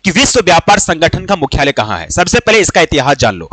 कि विश्व व्यापार संगठन का मुख्यालय कहां है। सबसे पहले इसका इतिहास जान लो।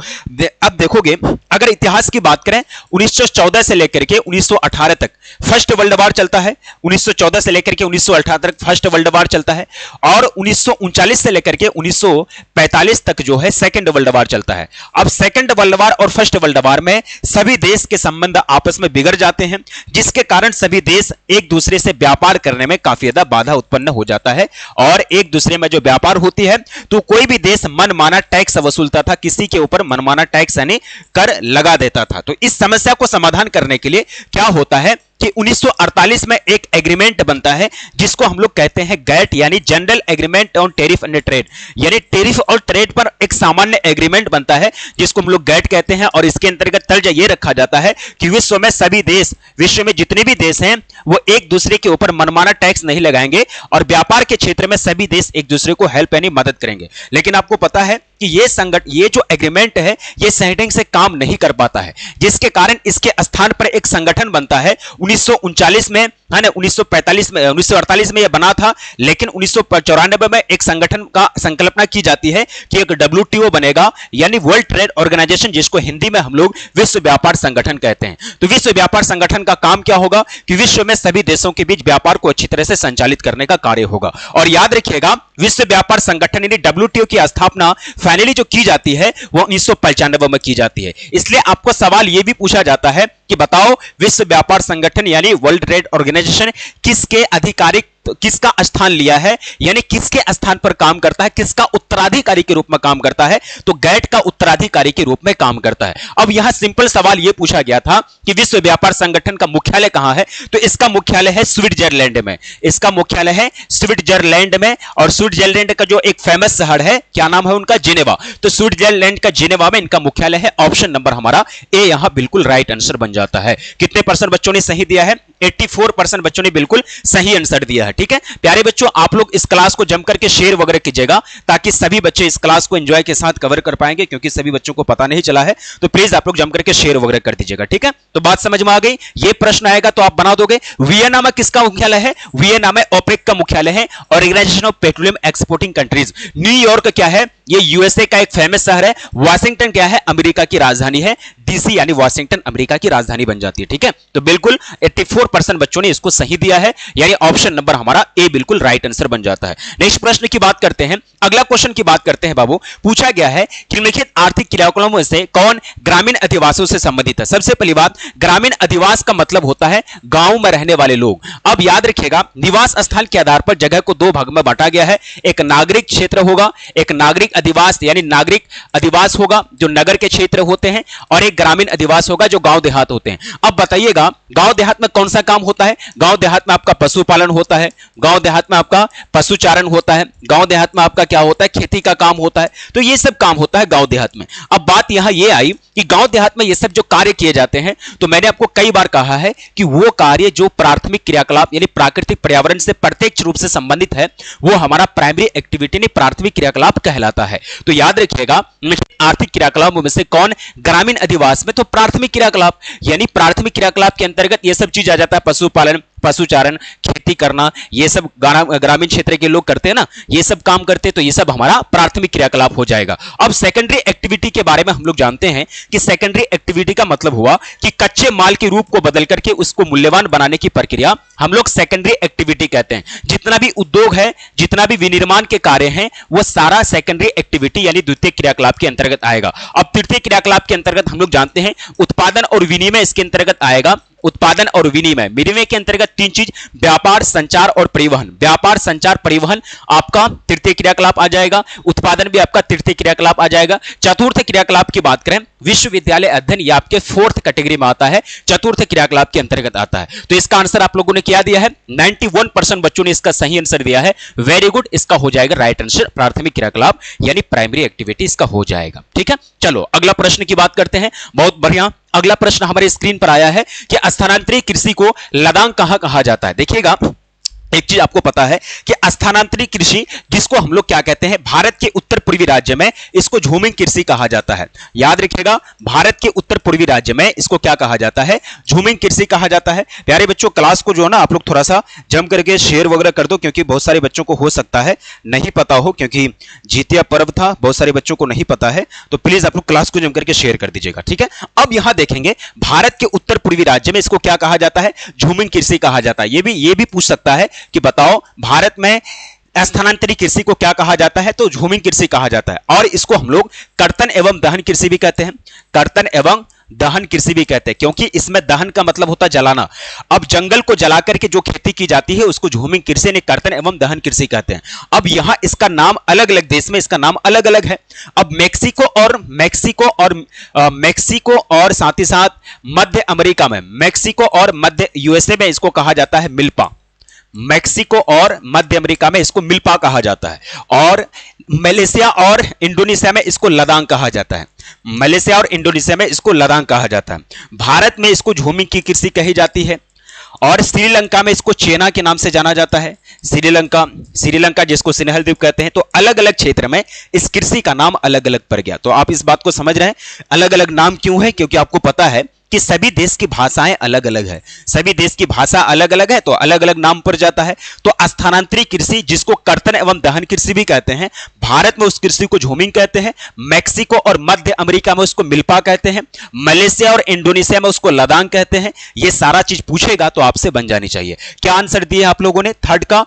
अब देखोगे, अगर इतिहास की बात करें 1914 से लेकर के 1918 तक फर्स्ट वर्ल्ड वॉर चलता है। 1914 से लेकर के 1918 तक फर्स्ट वर्ल्ड वॉर चलता है और 1939 से लेकर के 1945 तक जो है सेकंड वर्ल्ड वॉर चलता है। अब सेकंड वर्ल्ड वॉर और फर्स्ट वर्ल्ड वॉर में सभी देश के संबंध आपस में बिगड़ जाते हैं, जिसके कारण सभी देश एक दूसरे से व्यापार करने में काफी ज्यादा बाधा उत्पन्न हो जाता है और एक दूसरे में जो व्यापार होती है तो कोई भी देश मनमाना टैक्स वसूलता था, किसी के ऊपर मनमाना टैक्स यानी कर लगा देता था। तो इस समस्या को समाधान करने के लिए क्या होता है कि 1948 में एक एग्रीमेंट बनता है जिसको हम लोग कहते हैं गैट यानी general agreement on tariff and trade, यानी टैरिफ और ट्रेड पर एक सामान्य एग्रीमेंट बनता है जिसको हम लोग गैट कहते हैं। और इसके अंतर्गत तर्ज ये रखा जाता है कि विश्व में सभी देश, विश्व में जितने भी देश हैं वो एक दूसरे के ऊपर मनमाना टैक्स नहीं लगाएंगे और व्यापार के क्षेत्र में सभी देश एक दूसरे को हेल्प यानी मदद करेंगे। लेकिन आपको पता है कि ये जो एग्रीमेंट है ये सही ढंग से काम नहीं कर पाता है, जिसके कारण इसके स्थान पर एक संगठन बनता है 1939 में, है ना, 1948 में यह बना था, लेकिन 1994 में एक संगठन का संकल्पना की जाती है कि एक WTO बनेगा यानी वर्ल्ड ट्रेड ऑर्गेनाइजेशन, जिसको हिंदी में हम लोग विश्व व्यापार संगठन कहते हैं। तो विश्व व्यापार संगठन का काम क्या होगा कि विश्व में सभी देशों के बीच व्यापार को अच्छी तरह से संचालित करने का कार्य होगा। और याद रखिएगा, विश्व व्यापार संगठन यानी WTO की स्थापना फाइनली जो की जाती है वो 1995 में की जाती है। इसलिए आपको सवाल यह भी पूछा जाता है कि बताओ विश्व व्यापार संगठन यानी वर्ल्ड ट्रेड ऑर्गेनाइजेशन किसके आधिकारिक किसका स्थान लिया है, यानी किसके स्थान पर काम करता है, किसका उत्तराधिकारी के रूप में काम करता है, तो गैट का उत्तराधिकारी के रूप में काम करता है। अब यहां सिंपल सवाल यह पूछा गया था कि विश्व व्यापार संगठन का मुख्यालय कहां है, तो इसका मुख्यालय है स्विट्जरलैंड में। इसका मुख्यालय है स्विट्जरलैंड में और स्विट्जरलैंड का जो एक फेमस शहर है, क्या नाम है उनका, जिनेवा। तो स्विट्जरलैंड का जिनेवा में इनका मुख्यालय है। ऑप्शन नंबर हमारा ए यहां बिल्कुल राइट आंसर बन जाता है। कितने परसेंट बच्चों ने सही दिया है? 84% बच्चों ने बिल्कुल सही आंसर दिया है। ठीक है प्यारे बच्चों, आप लोग इस क्लास को जमकर के शेयर वगैरह कीजिएगा ताकि सभी बच्चे इस क्लास को एंजॉय के साथ कवर कर पाएंगे, क्योंकि सभी बच्चों को पता नहीं चला है। तो प्लीज आप लोग जमकर के शेयर वगैरह कर दीजिएगा। ठीक है, तो बात समझ में आ गई। ये प्रश्न आएगा तो आप बना दोगे। वियना में किसका मुख्यालय है? वियना में ओपेक का मुख्यालय है, organization of petroleum exporting countries. New York क्या है? ये यूएसए का एक फेमस शहर है। वाशिंगटन क्या है? अमेरिका की राजधानी है। डीसी यानी वाशिंगटन अमेरिका की राजधानी बन जाती है। ठीक है, तो बिल्कुल 84% बच्चों ने इसको सही दिया है, यानी ऑप्शन नंबर हमारा ए बिल्कुल राइट आंसर बन जाता है। नेक्स्ट प्रश्न की बात करते हैं, अगला क्वेश्चन की बात करते हैं बाबू। पूछा गया है कि निम्नलिखित आर्थिक क्रियाकलापों में से कौन ग्रामीण अधिवासियों से संबंधित है। सबसे पहली बात, ग्रामीण अधिवास का मतलब होता है गांव में रहने वाले लोग। अब याद रखिएगा, निवास स्थल के आधार पर जगह को दो भाग में बांटा गया है। एक नागरिक क्षेत्र होगा, एक नागरिक अधिवास यानी नागरिक अधिवास होगा जो नगर के क्षेत्र होते हैं, और एक ग्रामीण अधिवास होगा जो गांव देहात होते हैं। अब बताइएगा, गांव देहात में कौन सा काम होता है? गांव देहात में आपका पशुपालन होता है, गांव देहात में आपका पशुचारण होता है, गांव देहात में आपका क्या होता है, खेती का काम होता है। तो ये सब काम होता है गांव देहात में। अब बात यहां ये आई कि गांव देहात में ये सब जो कार्य किए जाते हैं, तो मैंने आपको कई बार कहा है कि वो कार्य जो प्राथमिक क्रियाकलाप यानी प्राकृतिक पर्यावरण से प्रत्यक्ष रूप से संबंधित है, वो हमारा प्राइमरी एक्टिविटी यानी प्राथमिक क्रियाकलाप कहलाता है। तो याद रखिएगा, आर्थिक क्रियाकलापों में से कौन ग्रामीण अधिवास में, तो प्राथमिक क्रियाकलाप, यानी प्राथमिक क्रियाकलाप के अंतर्गत ये सब चीज आ जाता है। पशुपालन, पशुचारण, खेती करना, ये सब ग्रामीण क्षेत्र के लोग करते हैं ना, ये सब काम करते हैं, तो ये सब हमारा प्राथमिक क्रियाकलाप हो जाएगा। अब सेकेंडरी एक्टिविटी के बारे में हम लोग जानते हैं कि सेकेंडरी एक्टिविटी का मतलब हुआ कि कच्चे माल के रूप को बदल करके उसको मूल्यवान बनाने की प्रक्रिया हम लोग सेकेंडरी एक्टिविटी कहते हैं। जितना भी उद्योग है, जितना भी विनिर्माण के कार्य हैं, वो सारा सेकेंडरी एक्टिविटी यानी द्वितीय क्रियाकलाप के अंतर्गत आएगा। अब तृतीय क्रियाकलाप के अंतर्गत हम लोग जानते हैं उत्पादन और विनिमय इसके अंतर्गत आएगा। उत्पादन और विनिमय, विनिमय के अंतर्गत तीन चीज, व्यापार, संचार और परिवहन। व्यापार, संचार, परिवहन आपका तृतीय क्रियाकलाप आ जाएगा। उत्पादन भी आपका तृतीय क्रियाकलाप आ जाएगा। चतुर्थ क्रियाकलाप की बात करें, विश्वविद्यालय अध्ययन, ये आपके फोर्थ कैटेगरी में आता है, चतुर्थ क्रियाकलाप के अंतर्गत आता है। तो इसका आंसर आप लोगों ने क्या दिया है? 91% बच्चों ने इसका सही आंसर दिया है। वेरी गुड, इसका हो जाएगा राइट आंसर, प्राथमिक क्रियाकलाप यानी प्राइमरी एक्टिविटी इसका हो जाएगा। ठीक है, चलो अगला प्रश्न की बात करते हैं। बहुत बढ़िया, अगला प्रश्न हमारे स्क्रीन पर आया है कि स्थानांतरित कृषि को लदांग कहां कहा जाता है। देखिएगा, एक चीज आपको पता है कि स्थानांतरित कृषि, जिसको हम लोग क्या कहते हैं, भारत के उत्तर पूर्वी राज्य में इसको झूमिंग कृषि कहा जाता है। याद रखिएगा, भारत के उत्तर पूर्वी राज्य में इसको क्या कहा जाता है, झूमिंग कृषि कहा जाता है। प्यारे बच्चों, क्लास को जो है ना आप लोग थोड़ा सा जम करके शेयर वगैरह कर दो, क्योंकि बहुत सारे बच्चों को हो सकता है नहीं पता हो, क्योंकि जितिया पर्व था, बहुत सारे बच्चों को नहीं पता है, तो प्लीज आप लोग क्लास को जम करके शेयर कर दीजिएगा, ठीक है। अब यहां देखेंगे भारत के उत्तर पूर्वी राज्य में इसको क्या कहा जाता है, झूमिंग कृषि कहा जाता है। ये भी पूछ सकता है कि बताओ भारत में स्थानांतरित कृषि को क्या कहा जाता है, तो झूमिंग कृषि कहा जाता है। और इसको हम लोग कर्तन एवं दहन कृषि भी कहते हैं, कर्तन एवं दहन कृषि भी कहते हैं, क्योंकि इसमें दहन का मतलब होता है जलाना। अब जंगल को जला करके जो खेती की जाती है उसको झूमिंग कृषि ने कर्तन एवं दहन कृषि कहते हैं। अब यहां इसका नाम अलग अलग देश में इसका नाम अलग अलग है। अब मेक्सिको और साथ ही साथ मध्य अमेरिका में, मेक्सिको और मध्य यूएसए में इसको कहा जाता है मिल्पा। मेक्सिको और मध्य अमेरिका में इसको मिल्पा कहा जाता है, और मलेशिया और इंडोनेशिया में इसको लदांग कहा जाता है। मलेशिया और इंडोनेशिया में इसको लदांग कहा जाता है। भारत में इसको झूमिंग की कृषि कही जाती है, और श्रीलंका में इसको चेना के नाम से जाना जाता है। श्रीलंका जिसको सिन्हल द्वीप कहते हैं। तो अलग अलग क्षेत्र में इस कृषि का नाम अलग अलग पड़ गया। तो आप इस बात को समझ रहे हैं अलग अलग नाम क्यों है, क्योंकि आपको पता है कि सभी देश की भाषाएं अलग अलग है, सभी देश की भाषा अलग अलग है, तो अलग अलग नाम पर जाता है। तो स्थानांतरित कृषि जिसको कर्तन एवं दहन कृषि भी कहते हैं, भारत में उस कृषि को झूमिंग कहते हैं, मैक्सिको और मध्य अमेरिका में उसको मिल्पा कहते हैं, मलेशिया और इंडोनेशिया में उसको लदांग कहते हैं। ये सारा चीज पूछेगा तो आपसे बन जानी चाहिए। क्या आंसर दिया आप लोगों ने? थर्ड का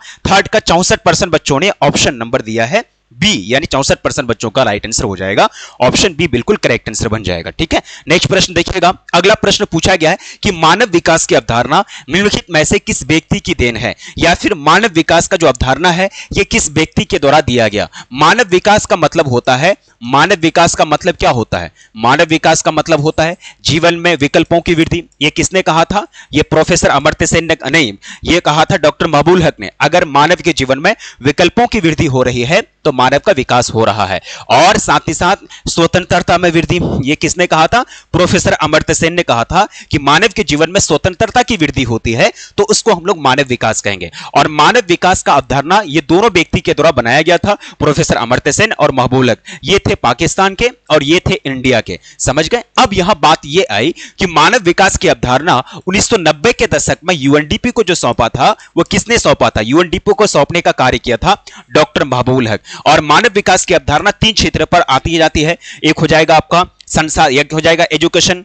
64% बच्चों ने ऑप्शन नंबर दिया है बी, यानी 64% बच्चों का राइट आंसर हो जाएगा। ऑप्शन बी बिल्कुल करेक्ट आंसर बन जाएगा, ठीक है। नेक्स्ट प्रश्न देखिएगा। अगला प्रश्न पूछा गया है कि मानव विकास की अवधारणा निम्नलिखित में से किस व्यक्ति की देन है, या फिर मानव विकास का जो अवधारणा है यह किस व्यक्ति के द्वारा दिया गया। मानव विकास का मतलब होता है, मानव विकास का मतलब क्या होता है? मानव विकास का मतलब होता है जीवन में विकल्पों की वृद्धि। ये किसने कहा था? ये प्रोफेसर अमर्त्य सेन ने नहीं, ये कहा था डॉक्टर महबूल हक ने। अगर मानव के जीवन में विकल्पों की वृद्धि हो रही है तो मानव का विकास हो रहा है। और साथ ही साथ स्वतंत्रता में वृद्धि, ये किसने कहा था? प्रोफेसर अमर्त्य सेन ने कहा था कि मानव के जीवन में स्वतंत्रता की वृद्धि होती है तो उसको हम लोग मानव विकास कहेंगे। और मानव विकास का अवधारणा ये दोनों व्यक्ति के द्वारा बनाया गया था, प्रोफेसर अमर्त्य सेन और महबूल हक। ये थे पाकिस्तान के और ये थे इंडिया के, समझ गए। अब यहां बात ये आई कि मानव विकास की अवधारणा 1990 के दशक में यूएनडीपी को जो सौंपा था वो किसने सौंपा था? यूएनडीपी को सौंपने का कार्य किया था डॉक्टर महबूल हक। और मानव विकास की अवधारणा 3 क्षेत्र पर आती जाती है। एक हो जाएगा आपका संसार, एक हो जाएगा एजुकेशन,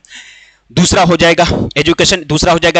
दूसरा हो जाएगा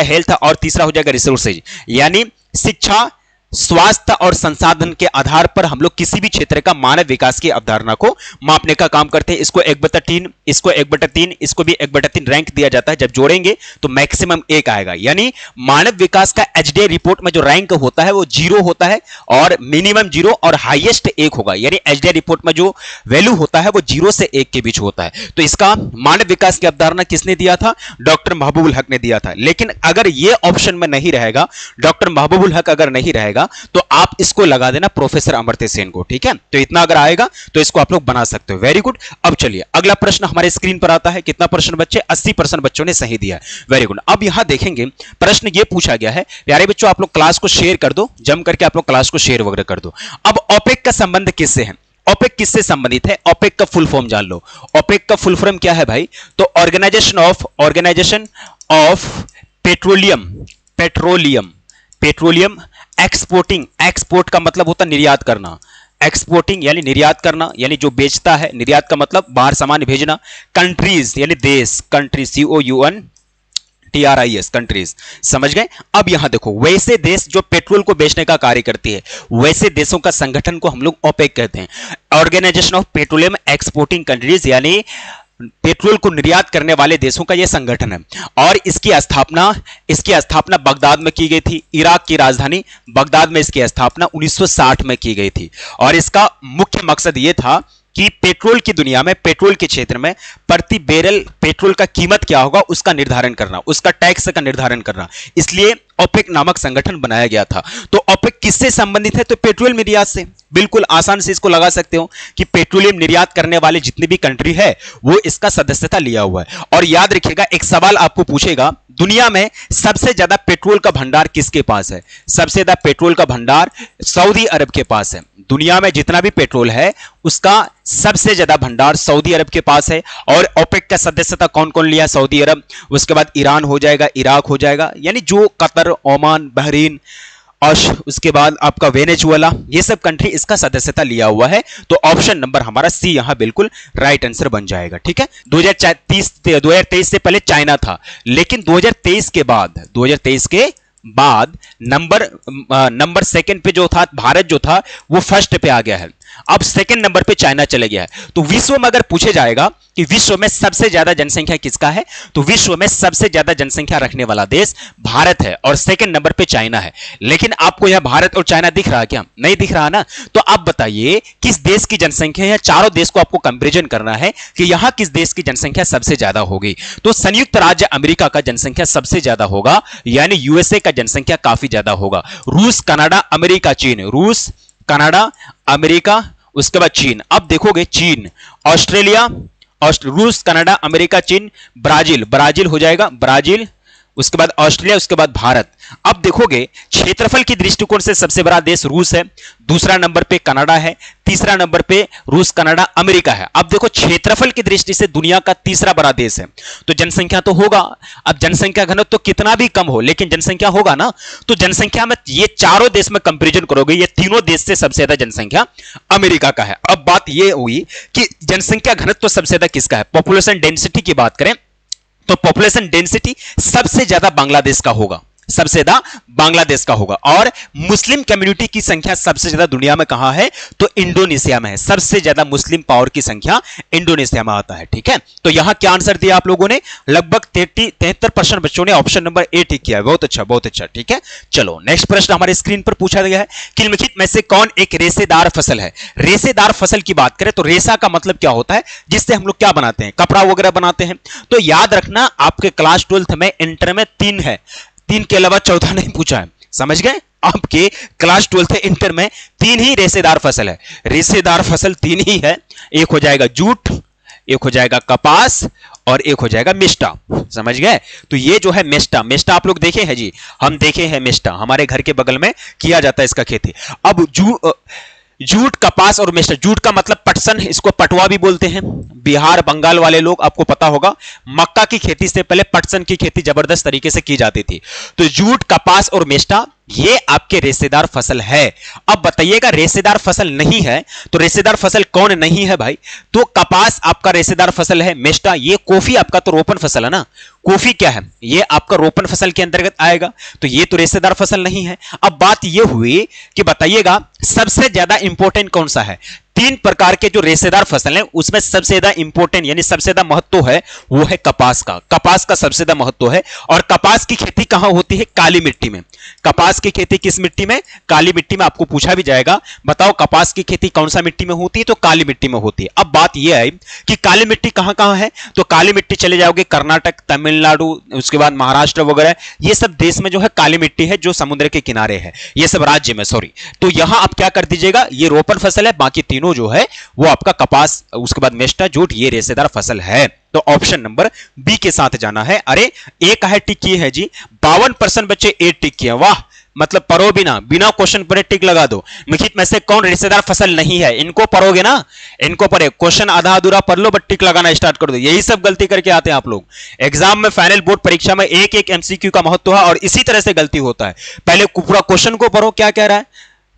हेल्थ, और तीसरा हो जाएगा रिसोर्सेज, यानी शिक्षा, स्वास्थ्य और संसाधन के आधार पर हम लोग किसी भी क्षेत्र का मानव विकास की अवधारणा को मापने का काम करते हैं। इसको 1/3, इसको 1/3, इसको भी 1/3 रैंक दिया जाता है। जब जोड़ेंगे तो मैक्सिमम 1 आएगा, यानी मानव विकास का एचडीए रिपोर्ट में जो रैंक होता है वो 0 होता है, और मिनिमम 0 और हाईएस्ट 1 होगा। यानी एचडीए रिपोर्ट में जो वैल्यू होता है वो 0 से 1 के बीच होता है। तो इसका मानव विकास की अवधारणा किसने दिया था? डॉक्टर महबूबुल हक ने दिया था। लेकिन अगर ये ऑप्शन में नहीं रहेगा, डॉक्टर महबूबुल हक अगर नहीं रहेगा तो आप इसको लगा देना प्रोफेसर अमर्त्य सेन को, ठीक है। तो इतना अगर आएगा तो इसको आप लोग बना सकते हो। Very good. अब चलिए अगला प्रश्न हमारे स्क्रीन पर आता है। कितना परसेंट बच्चे? 80% बच्चों ने सही दिया है। Very good. अब यहां देखेंगे प्रश्न ये पूछा गया है, प्यारे बच्चों आप लोग क्लास को शेयर कर दो, जम करके आप लोग क्लास को शेयर वगैरह कर दो। अब ओपेक का संबंध किससे है? ओपेक किससे संबंधित है? ओपेक का फुल फॉर्म जान लो। ओपेक का फुल फॉर्म क्या है भाई? तो organization of petroleum exporting. Export का मतलब होता है निर्यात करना, एक्सपोर्टिंग यानी निर्यात करना, यानी जो बेचता है। निर्यात का मतलब बाहर सामान भेजना। कंट्रीज यानी देश, कंट्रीज COUNTRIES, कंट्रीज, समझ गए। अब यहां देखो, वैसे देश जो पेट्रोल को बेचने का कार्य करती है, वैसे देशों का संगठन को हम लोग ओपेक कहते हैं। Organization of petroleum exporting countries, यानी पेट्रोल को निर्यात करने वाले देशों का यह संगठन है। और इसकी स्थापना बगदाद में की गई थी। इराक की राजधानी बगदाद में इसकी स्थापना 1960 में की गई थी। और इसका मुख्य मकसद यह था कि पेट्रोल की दुनिया में, पेट्रोल के क्षेत्र में प्रति बैरल पेट्रोल का कीमत क्या होगा उसका निर्धारण करना, उसका टैक्स का निर्धारण करना। इसलिए ओपेक नामक संगठन बनाया गया था। तो ओपेक किससे संबंधित है? तो पेट्रोल निर्यात से। बिल्कुल आसान से इसको लगा सकते हो कि पेट्रोलियम निर्यात करने वाले जितनी भी कंट्री है वो इसका सदस्यता लिया हुआ है। और याद रखिएगा, एक सवाल आपको पूछेगा, दुनिया में सबसे ज्यादा पेट्रोल का भंडार किसके पास है? सबसे ज्यादा पेट्रोल का भंडार सऊदी अरब के पास है। दुनिया में जितना भी पेट्रोल है उसका सबसे ज्यादा भंडार सऊदी अरब के पास है। और ओपेक का सदस्यता कौन कौन लिया? सऊदी अरब, उसके बाद ईरान हो जाएगा, इराक हो जाएगा, यानी जो कतर, ओमान, बहरीन और उसके बाद आपका वेनेजुएला, ये सब कंट्री इसका सदस्यता लिया हुआ है। तो ऑप्शन नंबर हमारा सी यहां बिल्कुल राइट आंसर बन जाएगा। ठीक है, 2023 से पहले चाइना था, लेकिन 2023 के बाद नंबर सेकंड पे जो था भारत, जो था वो फर्स्ट पे आ गया है। अब सेकंड नंबर पे चाइना चले गया है। तो विश्व में अगर पूछे जाएगा कि विश्व में सबसे ज्यादा जनसंख्या किसका है, तो विश्व में सबसे ज्यादा जनसंख्या रखने वाला देश भारत है और सेकंड नंबर पे चाइना है। लेकिन आपको यह भारत और चाइना दिख रहा क्या? नहीं दिख रहा ना। तो आप बताइए किस देश की जनसंख्या है? चारों देश को आपको कंपैरिजन करना है कि यहां किस देश की जनसंख्या सबसे ज्यादा होगी। तो संयुक्त राज्य अमेरिका का जनसंख्या सबसे ज्यादा होगा, यानी यूएसए का जनसंख्या काफी ज्यादा होगा। रूस, कनाडा, अमेरिका, चीन, रूस, कनाडा, अमेरिका, उसके बाद चीन। अब देखोगे चीन, ऑस्ट्रेलिया, रूस, कनाडा, अमेरिका, चीन, ब्राजील हो जाएगा, ब्राजील, उसके बाद ऑस्ट्रेलिया, उसके बाद भारत। अब देखोगे क्षेत्रफल की दृष्टिकोण से सबसे बड़ा देश रूस है, दूसरा नंबर पे कनाडा है, तीसरा नंबर पे रूस, कनाडा, अमेरिका है। अब देखो क्षेत्रफल की दृष्टि से दुनिया का तीसरा बड़ा देश है, तो जनसंख्या तो होगा। अब जनसंख्या घनत्व तो कितना भी कम हो लेकिन जनसंख्या होगा ना। तो जनसंख्या में ये चारों देश में कंपैरिजन करोगे, ये तीनों देश से सबसे ज्यादा जनसंख्या अमेरिका का है। अब बात ये हुई कि जनसंख्या घनत्व तो सबसे ज्यादा किसका है? पॉपुलेशन डेंसिटी की बात करें तो पॉपुलेशन डेंसिटी सबसे ज्यादा बांग्लादेश का होगा, सबसे ज्यादा बांग्लादेश का होगा। और मुस्लिम कम्युनिटी की संख्या सबसे ज्यादा दुनिया में कहां है? तो इंडोनेशिया में है। सबसे ज्यादा मुस्लिम पावर की संख्या इंडोनेशिया में आता है। ठीक है, तो यहां क्या आंसर दिया आप लोगों ने? लगभग 73% बच्चों ने ऑप्शन नंबर ए टिक किया है। बहुत अच्छा, बहुत अच्छा। ठीक है, चलो नेक्स्ट प्रश्न हमारे स्क्रीन पर पूछा गया है, निम्नलिखित में से कौन एक रेशेदार फसल है? रेशेदार फसल की बात करें तो रेशा का मतलब क्या होता है? जिससे हम लोग क्या बनाते हैं? कपड़ा वगैरह बनाते हैं। तो याद रखना आपके क्लास 12th में, इंटर में 3 है, 3 के अलावा चौथा नहीं पूछा है, समझ गए? आपके क्लास 12th इंटर में 3 ही रेशेदार फसल है। रेशेदार फसल 3 ही है, एक हो जाएगा जूट, एक हो जाएगा कपास और एक हो जाएगा मेस्टा। समझ गए? तो ये जो है मेस्टा आप लोग देखे हैं जी? हम देखे हैं मेस्टा, हमारे घर के बगल में किया जाता है इसका खेती। अब जूट, कपास और मेस्टा। जूट का मतलब पटसन, इसको पटवा भी बोलते हैं। बिहार, बंगाल वाले लोग, आपको पता होगा, मक्का की खेती से पहले पटसन की खेती जबरदस्त तरीके से की जाती थी। तो जूट, कपास और मेस्टा ये आपके रेशेदार फसल है। अब बताइएगा रेशेदार फसल नहीं है तो रेशेदार फसल कौन नहीं है भाई? तो कपास आपका रेशेदार फसल है, मेस्टा ये कॉफी आपका तो रोपन फसल है ना। कॉफी क्या है? ये आपका रोपन फसल के अंतर्गत आएगा, तो ये तो रेशेदार फसल नहीं है। अब बात ये हुई कि बताइएगा सबसे ज्यादा इंपॉर्टेंट कौन सा है? 3 प्रकार के जो रेशेदार फसल है उसमें सबसे ज्यादा इंपॉर्टेंट यानी सबसे ज्यादा महत्व है वो है कपास का। कपास का सबसे ज्यादा महत्व है। और कपास की खेती कहां होती है? काली मिट्टी में। कपास की खेती किस मिट्टी में? काली मिट्टी में। आपको पूछा भी जाएगा बताओ कपास की खेती कौन सा मिट्टी में होती है? तो काली मिट्टी में होती है। अब बात यह है कि काली मिट्टी कहां कहां है? तो काली मिट्टी चले जाओगे कर्नाटक, तमिलनाडु, उसके बाद महाराष्ट्र वगैरह, ये सब देश में जो है काली मिट्टी है जो समुद्र के किनारे है, ये सब राज्य में, सॉरी। तो यहां आप क्या कर दीजिएगा, ये रोपन फसल है, बाकी तीनों जो है वो आपका कपास, उसके बाद मेस्टा, जूट, ये रेशेदार फसल है। तो ऑप्शन नंबर बी के साथ जाना है। अरे एक है टिक किए है जी, 52% बच्चे ए टिक किए। वाह, मतलब पढ़ो बिना क्वेश्चन पढ़े टिक लगा दो। निम्नलिखित में से कौन रेशेदार फसल नहीं है? इनको पढ़ोगे ना, इनको पढ़े, क्वेश्चन आधा अधूरा पढ़ लो बट टिक लगाना स्टार्ट कर दो। यही सब गलती करके आते हैं आप लोग एग्जाम में। फाइनल बोर्ड परीक्षा में एक एक एमसीक्यू का महत्व है और इसी तरह से गलती होता है। पहले पूरा क्वेश्चन को पढ़ो क्या कह रहा है,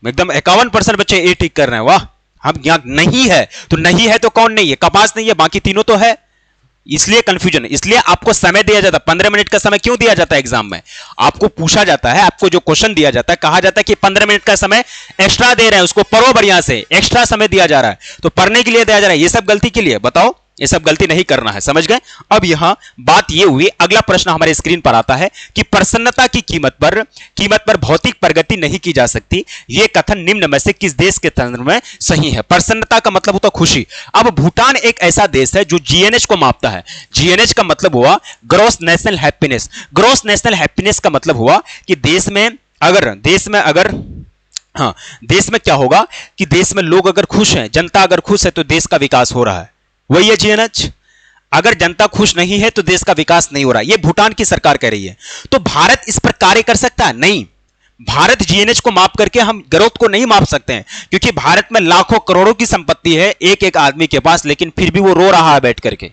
एकदम 51% बच्चे ए टिक कर रहे हैं। वाह, हम यहां नहीं है तो नहीं है तो कौन नहीं है? कपास नहीं है, बाकी तीनों तो है, इसलिए कंफ्यूजन। इसलिए आपको समय दिया जाता है, 15 मिनट का समय क्यों दिया जाता है एग्जाम में? आपको पूछा जाता है, आपको जो क्वेश्चन दिया जाता है, कहा जाता है कि 15 मिनट का समय एक्स्ट्रा दे रहे हैं, उसको पढ़ो बढ़िया से, एक्स्ट्रा समय दिया जा रहा है, तो पढ़ने के लिए दिया जा रहा है। ये सब गलती के लिए बताओ, ये सब गलती नहीं करना है, समझ गए? अब यहां बात ये हुई, अगला प्रश्न हमारे स्क्रीन पर आता है कि प्रसन्नता की कीमत पर भौतिक प्रगति नहीं की जा सकती, यह कथन निम्न में से किस देश के संदर्भ में सही है? प्रसन्नता का मतलब होता खुशी। अब भूटान एक ऐसा देश है जो जीएनएच को मापता है। जीएनएच का मतलब हुआ gross national happiness. Gross national happiness का मतलब हुआ कि देश में क्या होगा कि देश में लोग अगर खुश हैं, जनता अगर खुश है तो देश का विकास हो रहा है, वही है जीएनएच। अगर जनता खुश नहीं है तो देश का विकास नहीं हो रहा, यह भूटान की सरकार कह रही है। तो भारत इस पर कार्य कर सकता है? नहीं। भारत जीएनएच को माप करके हम ग्रोथ को नहीं माप सकते हैं, क्योंकि भारत में लाखों करोड़ों की संपत्ति है एक एक आदमी के पास, लेकिन फिर भी वो रो रहा है बैठ करके।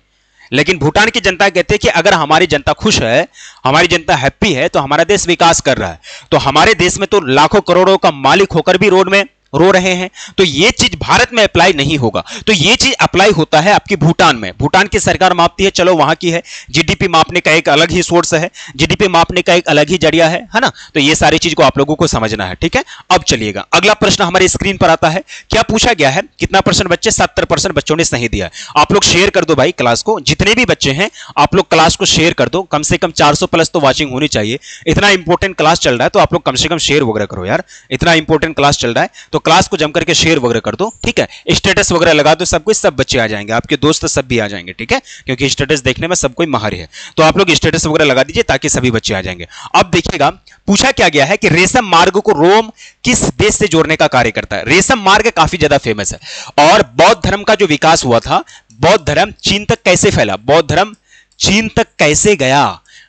लेकिन भूटान की जनता कहते हैं कि अगर हमारी जनता खुश है, हमारी जनता हैप्पी है, तो हमारा देश विकास कर रहा है। तो हमारे देश में तो लाखों करोड़ों का मालिक होकर भी रोड में रो रहे हैं, तो ये चीज भारत में अप्लाई नहीं होगा। तो ये चीज अप्लाई होता है आपकी भूटान में। भूटान की सरकार मापती है, चलो वहां की है, जीडीपी मापने का एक अलग ही सोर्स है, जीडीपी मापने का एक अलग ही जरिया है ना। तो ये सारी चीज को आप लोगों को समझना है, ठीक है। अब चलिएगा, अगला प्रश्न हमारे स्क्रीन पर आता है। क्या पूछा गया है? कितना परसेंट बच्चे? 70% बच्चों ने सही दिया है। आप लोग शेयर कर दो भाई क्लास को, जितने भी बच्चे हैं आप लोग क्लास को शेयर कर दो। कम से कम 400 प्लस तो वॉचिंग होनी चाहिए। इतना इंपॉर्टेंट क्लास चल रहा है, तो आप लोग कम से कम शेयर वगैरह करो यार। इतना इंपॉर्टेंट क्लास चल रहा है तो क्लास को जम करके शेयर वगैरह कर दो, ठीक है। स्टेटस वगैरह लगा दो, सब कुछ, सब बच्चे आ जाएंगे, आपके दोस्त सब भी आ जाएंगे, ठीक है, क्योंकि स्टेटस देखने में सब कोई माहिर है। तो आप लोग स्टेटस वगैरह लगा दीजिए ताकि सभी बच्चे आ जाएंगे। अब देखिएगा, पूछा क्या गया है कि रेशम मार्ग को रोम किस देश से जोड़ने का कार्य करता है। रेशम मार्ग काफी ज्यादा फेमस है। और बौद्ध धर्म का जो विकास हुआ था, बौद्ध धर्म चीन तक कैसे फैला, बौद्ध धर्म चीन तक कैसे गया,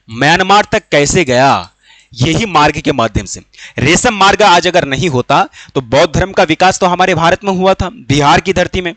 म्यांमार तक कैसे गया, यही मार्ग के माध्यम से। रेशम मार्ग आज अगर नहीं होता तो बौद्ध धर्म का विकास तो हमारे भारत में हुआ था, बिहार की धरती में,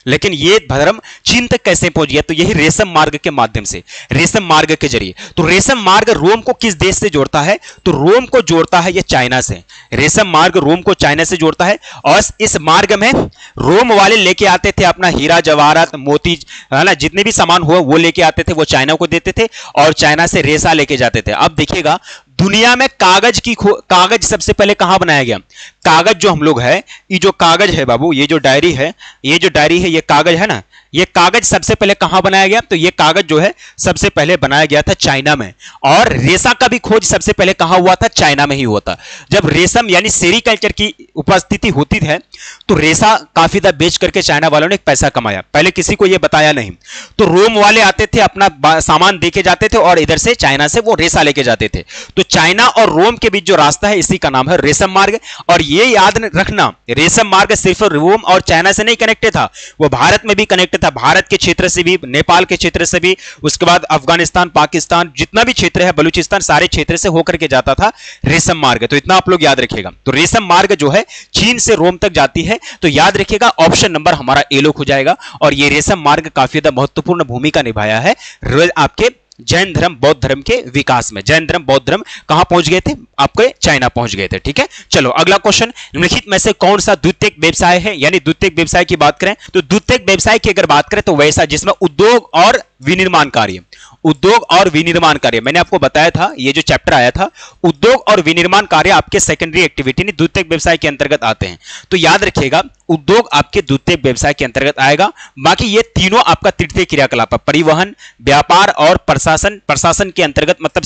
लेकिन ये धर्म चीन तक कैसे पहुंच गया? तो यही रेशम मार्ग के माध्यम से, रेशम मार्ग के जरिए। तो रेशम मार्ग रोम को किस देश से जोड़ता है? तो रोम को जोड़ता है ये चाइना से। रेशम मार्ग रोम को चाइना से जोड़ता है, और इस मार्ग में रोम वाले लेके आते थे अपना हीरा जवाहरात मोती, है ना, जितने भी सामान हुआ वो लेके आते थे, वो चाइना को देते थे, और चाइना से रेशा लेके जाते थे। अब देखिएगा, दुनिया में कागज सबसे पहले कहां बनाया गया? कागज जो हम लोग है, ये जो कागज है बाबू, ये जो डायरी है, ये जो डायरी है, ये कागज है ना, ये कागज सबसे पहले कहां बनाया गया? तो ये कागज जो है सबसे पहले बनाया गया था चाइना में। और रेशा का भी खोज सबसे पहले कहां हुआ था? चाइना में ही हुआ था। जब रेशम यानी सेरीकल्चर की उपस्थिति होती है तो रेशा काफी ज्यादा बेच करके चाइना वालों ने पैसा कमाया, पहले किसी को यह बताया नहीं। तो रोम वाले आते थे, अपना सामान देके जाते थे, और इधर से चाइना से वो रेशा लेके जाते थे। तो चाइना और रोम के बीच जो रास्ता है, इसी का नाम है रेशम मार्ग। और ये याद रखना, रेशम मार्ग सिर्फ रोम और चाइना से नहीं कनेक्टेड था, वो भारत में भी कनेक्टेड था, भारत के क्षेत्र से भी, नेपाल के क्षेत्र से भी, उसके बाद अफगानिस्तान, पाकिस्तान, जितना भी क्षेत्र है, बलूचिस्तान, सारे क्षेत्र से होकर के जाता था रेशम मार्ग। तो इतना आप लोग याद रखिएगा। तो रेशम मार्ग जो है चीन से रोम तक जाती है। तो याद रखिएगा, ऑप्शन नंबर हमारा ए लोक हो जाएगा। और ये रेशम मार्ग काफी ज्यादा महत्वपूर्ण भूमिका निभाया है आपके जैन धर्म बौद्ध धर्म के विकास में। जैन धर्म बौद्ध धर्म कहां पहुंच गए थे? आपके चाइना पहुंच गए थे, ठीक है। चलो अगला क्वेश्चन, निम्नलिखित में से कौन सा द्वितीयक व्यवसाय है? यानी द्वितीयक व्यवसाय की बात करें तो द्वितीयक व्यवसाय की अगर बात करें तो वैसा जिसमें उद्योग और विनिर्माण कार्य, उद्योग और विनिर्माण कार्य, मैंने आपको बताया था, ये जो चैप्टर आया था, उद्योग और विनिर्माण कार्य आपके सेकेंडरी एक्टिविटी नहीं द्वितीयक व्यवसाय के अंतर्गत आते हैं। तो याद रखिएगा, उद्योग आपके द्वितीयक व्यवसाय के अंतर्गत आएगा। बाकी ये तीनों आपका तृतीय क्रियाकलाप है, परिवहन, व्यापार और प्रशासन। प्रशासन के अंतर्गत मतलब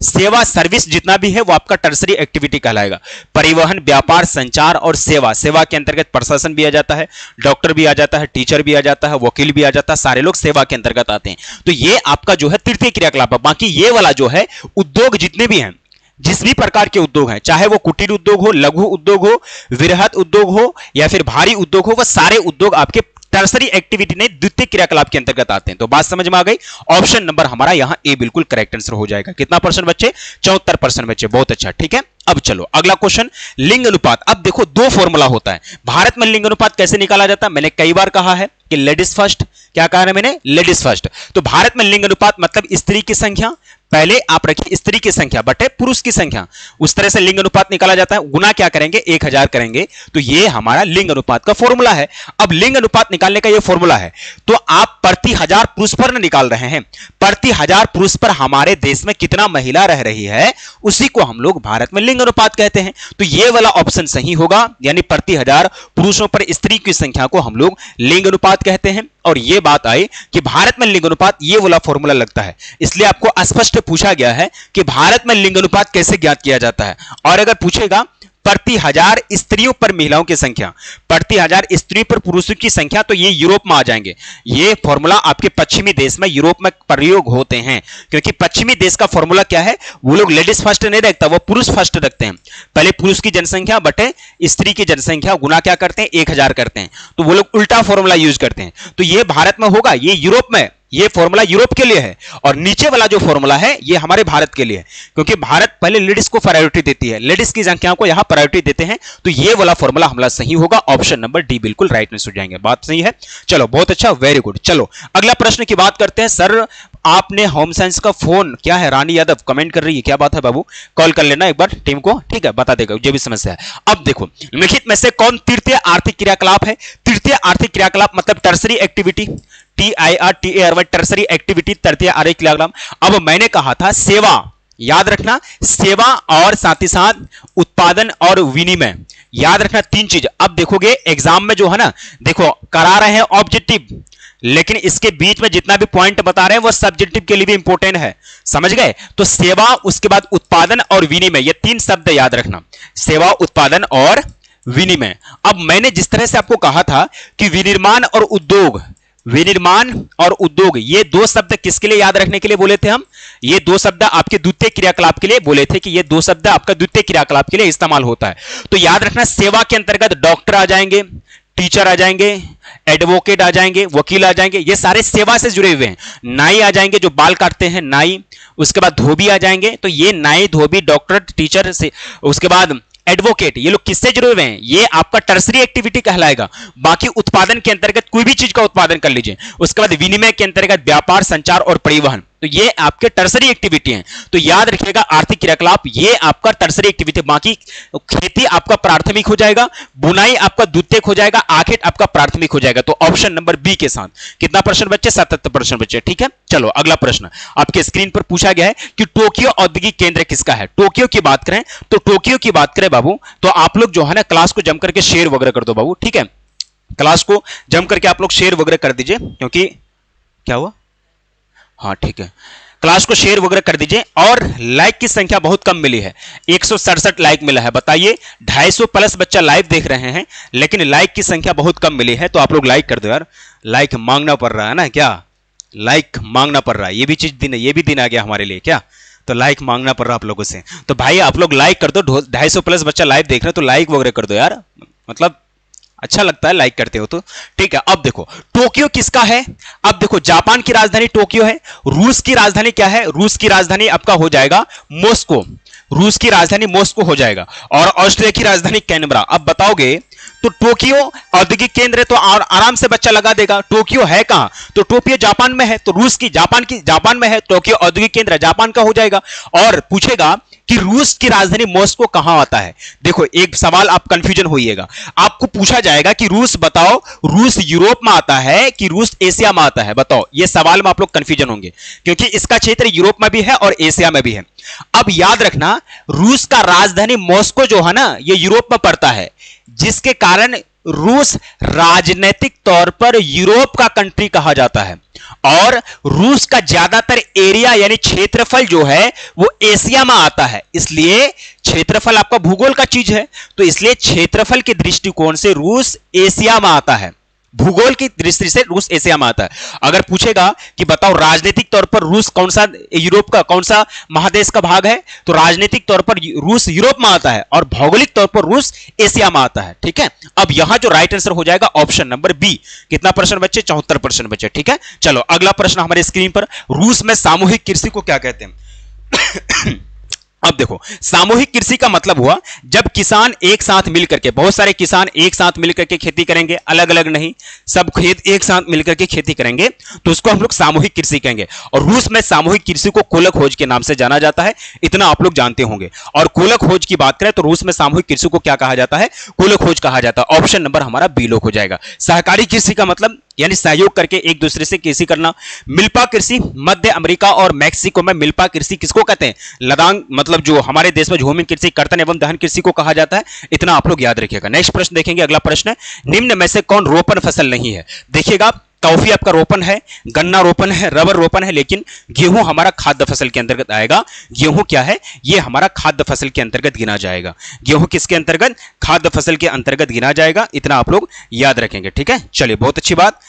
सेवा सर्विस जितना भी है वो आपका टर्सरी एक्टिविटी कहलाएगा। परिवहन, व्यापार, संचार और सेवा के अंतर्गत प्रशासन भी आ जाता है, डॉक्टर भी आ जाता है, टीचर भी आ जाता है, वकील भी आ जाता है, सारे लोग सेवा के अंतर्गत आते हैं। तो ये आपका जो है तृतीय क्रियाकलाप है। बाकी ये वाला जो है उद्योग जितने भी हैं, जिस भी प्रकार के उद्योग हैं, चाहे वो कुटीर उद्योग हो, लघु उद्योग हो, वृहत उद्योग हो या फिर भारी उद्योग हो, वह सारे उद्योग आपके टर्सरी एक्टिविटी नहीं द्वितीय क्रियाकलाप के अंतर्गत आते हैं। तो बात समझ में आ गई। ऑप्शन नंबर हमारा यहां ए बिल्कुल करेक्ट आंसर हो जाएगा। कितना परसेंट बच्चे? 74% बच्चे, बहुत अच्छा, ठीक है। अब चलो अगला क्वेश्चन, लिंग अनुपात। अब देखो दो फॉर्मूला होता है भारत में। लिंग अनुपात कैसे निकाला जाता है? मैंने कई बार कहा है कि लेडीज फर्स्ट। क्या कहा है मैंने? Ladies first. तो भारत में लिंग अनुपात मतलब स्त्री की संख्या, पहले आप रखिए स्त्री की संख्या बटे पुरुष की संख्या, उस तरह से लिंग अनुपात निकाला जाता है। गुना क्या करेंगे? 1000 करेंगे। तो ये हमारा लिंग अनुपात का फॉर्मूला है। अब लिंग अनुपात निकालने का ये फॉर्मूला है, तो आप प्रति 1000 पुरुष पर निकाल रहे हैं, प्रति 1000 पुरुष पर हमारे देश में कितना महिला रह रही है, उसी को हम लोग भारत में लिंग अनुपात कहते हैं। तो ये वाला ऑप्शन सही होगा, यानी प्रति 1000 पुरुषों पर स्त्री की संख्या को हम लोग लिंग अनुपात कहते हैं। और ये बात आई कि भारत में लिंग अनुपात ये वाला फॉर्मूला लगता है, इसलिए आपको स्पष्ट पूछा गया है कि भारत में लिंग अनुपात कैसे ज्ञात किया जाता है। और अगर पूछेगा प्रति 1000 स्त्रियों पर महिलाओं की संख्या, प्रति 1000 स्त्रियों पर पुरुषों की संख्या, तो ये यूरोप में आ जाएंगे। ये फॉर्मूला आपके पश्चिमी देश में, यूरोप में प्रयोग होते हैं, क्योंकि पश्चिमी देश का फॉर्मूला क्या है? वो लोग लेडीज फर्स्ट नहीं रखता, वो पुरुष फर्स्ट रखते हैं। पहले पुरुष की जनसंख्या बटे स्त्री की जनसंख्या, गुना क्या करते हैं? 1000 करते हैं। तो वो लोग उल्टा फॉर्मूला यूज करते हैं। तो ये भारत में होगा, ये यूरोप में, ये फॉर्मूला यूरोप के लिए है और नीचे वाला जो फॉर्मूला है ये हमारे भारत के लिए है, क्योंकि भारत पहले लेडीज को प्रायोरिटी देती है, लेडीज की संख्या को यहां प्रायोरिटी देते हैं, तो ये वाला फॉर्मूला हमारा सही होगा, ऑप्शन नंबर डी बिल्कुल राइट आंसर हो जाएंगे। बात सही है, चलो बहुत अच्छा, वेरी गुड। चलो अगला प्रश्न की बात करते हैं। सर आपने होम साइंस का फोन क्या है, रानी यादव कमेंट कर रही है, क्या बात है बाबू, कॉल कर लेना एक बार टीम को, ठीक है, बता देगा जो भी समस्या है। अब देखो निम्नलिखित में से कौन तृतीय आर्थिक क्रियाकलाप है? तृतीय आर्थिक क्रियाकलाप मतलब tertiary activity, TIRTARY tertiary activity, तृतीय आर्थिक क्रियाकलाप। अब मैंने कहा था सेवा, याद रखना, सेवा और साथ ही साथ उत्पादन और विनिमय, याद रखना तीन चीज। अब देखोगे एग्जाम में जो है ना, देखो करा रहे हैं ऑब्जेक्टिव, लेकिन इसके बीच में जितना भी पॉइंट बता रहे हैं वो सब्जेक्टिव के लिए भी इंपॉर्टेंट है, समझ गए? तो सेवा, उसके बाद उत्पादन और विनिमय, ये तीन शब्द याद रखना, सेवा, उत्पादन और विनिमय। अब मैंने जिस तरह से आपको कहा था कि विनिर्माण और उद्योग, विनिर्माण और उद्योग, ये दो शब्द किसके लिए याद रखने के लिए बोले थे हम? ये दो शब्द आपके द्वितीय क्रियाकलाप के लिए बोले थे कि ये दो शब्द आपका द्वितीय क्रियाकलाप के लिए इस्तेमाल होता है। तो याद रखना सेवा के अंतर्गत डॉक्टर आ जाएंगे, टीचर आ जाएंगे, एडवोकेट आ जाएंगे, वकील आ जाएंगे, ये सारे सेवा से जुड़े हुए हैं। नाई आ जाएंगे जो बाल काटते हैं, नाई, उसके बाद धोबी आ जाएंगे, तो ये नाई, धोबी, डॉक्टर, टीचर से, उसके बाद एडवोकेट, ये लोग किससे जुड़े हुए हैं? ये आपका टर्सरी एक्टिविटी कहलाएगा। बाकी उत्पादन के अंतर्गत कोई भी चीज का उत्पादन कर लीजिए, उसके बाद विनिमय के अंतर्गत व्यापार, संचार और परिवहन, तो ये आपके टर्सरी एक्टिविटी हैं। तो याद रखिएगा आर्थिक क्रियाकलाप ये आपका टर्सरी एक्टिविटी, बाकी खेती आपका प्राथमिक हो जाएगा, बुनाई आपका द्वितीयक हो जाएगा, आखेट आपका प्राथमिक हो जाएगा। तो ऑप्शन नंबर बी के साथ कितना प्रश्न बच्चे? 77% बच्चे, ठीक है। चलो अगला प्रश्न आपके स्क्रीन पर पूछा गया है कि टोक्यो औद्योगिक केंद्र किसका है? टोक्यो की बात करें तो, टोक्यो की बात करें बाबू, तो आप लोग जो है ना क्लास को जम करके शेयर वगैरह कर दो बाबू, ठीक है, क्लास को जम करके आप लोग शेयर वगैरह कर दीजिए, क्योंकि क्या हुआ, हाँ ठीक है, क्लास को शेयर वगैरह कर दीजिए। और लाइक की संख्या बहुत कम मिली है, 167 लाइक मिला है, बताइए 250 प्लस बच्चा लाइव देख रहे हैं, लेकिन लाइक की संख्या बहुत कम मिली है, तो आप लोग लाइक कर दो यार, लाइक मांगना पड़ रहा है ना, क्या लाइक मांगना पड़ रहा है, ये भी चीज दिन, ये भी दिन आ गया हमारे लिए क्या, तो लाइक मांगना पड़ रहा है आप लोगों से। तो भाई आप लोग लाइक कर दो, 250 प्लस बच्चा लाइव देख रहे हैं, तो लाइक वगैरह कर दो यार, मतलब अच्छा लगता है लाइक करते हो तो, ठीक है। अब देखो टोक्यो किसका है? अब देखो जापान की राजधानी टोक्यो है, रूस की राजधानी क्या है? रूस की राजधानी आपका हो जाएगा मॉस्को, रूस की राजधानी मॉस्को हो जाएगा, और ऑस्ट्रिया की राजधानी कैनबरा। अब बताओगे तो टोक्यो औद्योगिक केंद्र है, तो आराम से बच्चा लगा देगा, टोक्यो है कहां? तो टोक्यो जापान में है, तो रूस की जापान में है, टोक्यो औद्योगिक केंद्र जापान का हो जाएगा। और पूछेगा कि रूस की राजधानी मॉस्को कहां आता है? देखो एक सवाल आप कंफ्यूजन होइएगा, आपको पूछा जाएगा कि रूस बताओ, रूस यूरोप में आता है कि रूस एशिया में आता है? बताओ, ये सवाल में आप लोग कंफ्यूजन होंगे, क्योंकि इसका क्षेत्र यूरोप में भी है और एशिया में भी है। अब याद रखना रूस का राजधानी मॉस्को जो है ना, ये यूरोप में पड़ता है, जिसके कारण रूस राजनीतिक तौर पर यूरोप का कंट्री कहा जाता है, और रूस का ज्यादातर एरिया यानी क्षेत्रफल जो है वो एशिया में आता है, इसलिए क्षेत्रफल आपका भूगोल का चीज है, तो इसलिए क्षेत्रफल के दृष्टिकोण से रूस एशिया में आता है, भूगोल की दृष्टि से रूस एशिया में आता है। अगर पूछेगा कि बताओ राजनीतिक तौर पर रूस कौन सा यूरोप का कौन सा महादेश का भाग है, तो राजनीतिक तौर पर रूस यूरोप में आता है और भौगोलिक तौर पर रूस एशिया में आता है, ठीक है। अब यहां जो राइट आंसर हो जाएगा ऑप्शन नंबर बी। कितना प्रश्न बच्चे? 74% बच्चे, ठीक है। चलो अगला प्रश्न हमारे स्क्रीन पर, रूस में सामूहिक कृषि को क्या कहते हैं? अब देखो सामूहिक कृषि का मतलब हुआ जब किसान एक साथ मिलकर के, बहुत सारे किसान एक साथ मिलकर के खेती करेंगे, अलग अलग नहीं, सब खेत एक साथ मिलकर के खेती करेंगे, तो उसको हम लोग सामूहिक कृषि कहेंगे। और रूस में सामूहिक कृषि को कोला खोज के नाम से जाना जाता है, इतना आप लोग जानते होंगे। और कोला खोज की बात करें तो रूस में सामूहिक कृषि को क्या कहा जाता है? कोला खोज कहा जाता है। ऑप्शन नंबर हमारा बी लोग हो जाएगा। सहकारी कृषि का मतलब यानी सहयोग करके एक दूसरे से कृषि करना। मिल्पा कृषि मध्य अमेरिका और मैक्सिको में मिल्पा कृषि किसको कहते हैं? लदांग, मतलब जो हमारे देश में झूमिंग कृषि, कर्तन एवं दहन कृषि को कहा जाता है, इतना आप लोग याद रखिएगा। नेक्स्ट प्रश्न देखेंगे, अगला प्रश्न है, निम्न में से कौन रोपण फसल नहीं है? देखिएगा कॉफी आपका रोपण है, गन्ना रोपण है, रबर रोपण है, लेकिन गेहूं हमारा खाद्य फसल के अंतर्गत आएगा। गेहूं क्या है? ये हमारा खाद्य फसल के अंतर्गत गिना जाएगा। गेहूं किसके अंतर्गत? खाद्य फसल के अंतर्गत गिना जाएगा, इतना आप लोग याद रखेंगे, ठीक है। चलिए बहुत अच्छी बात।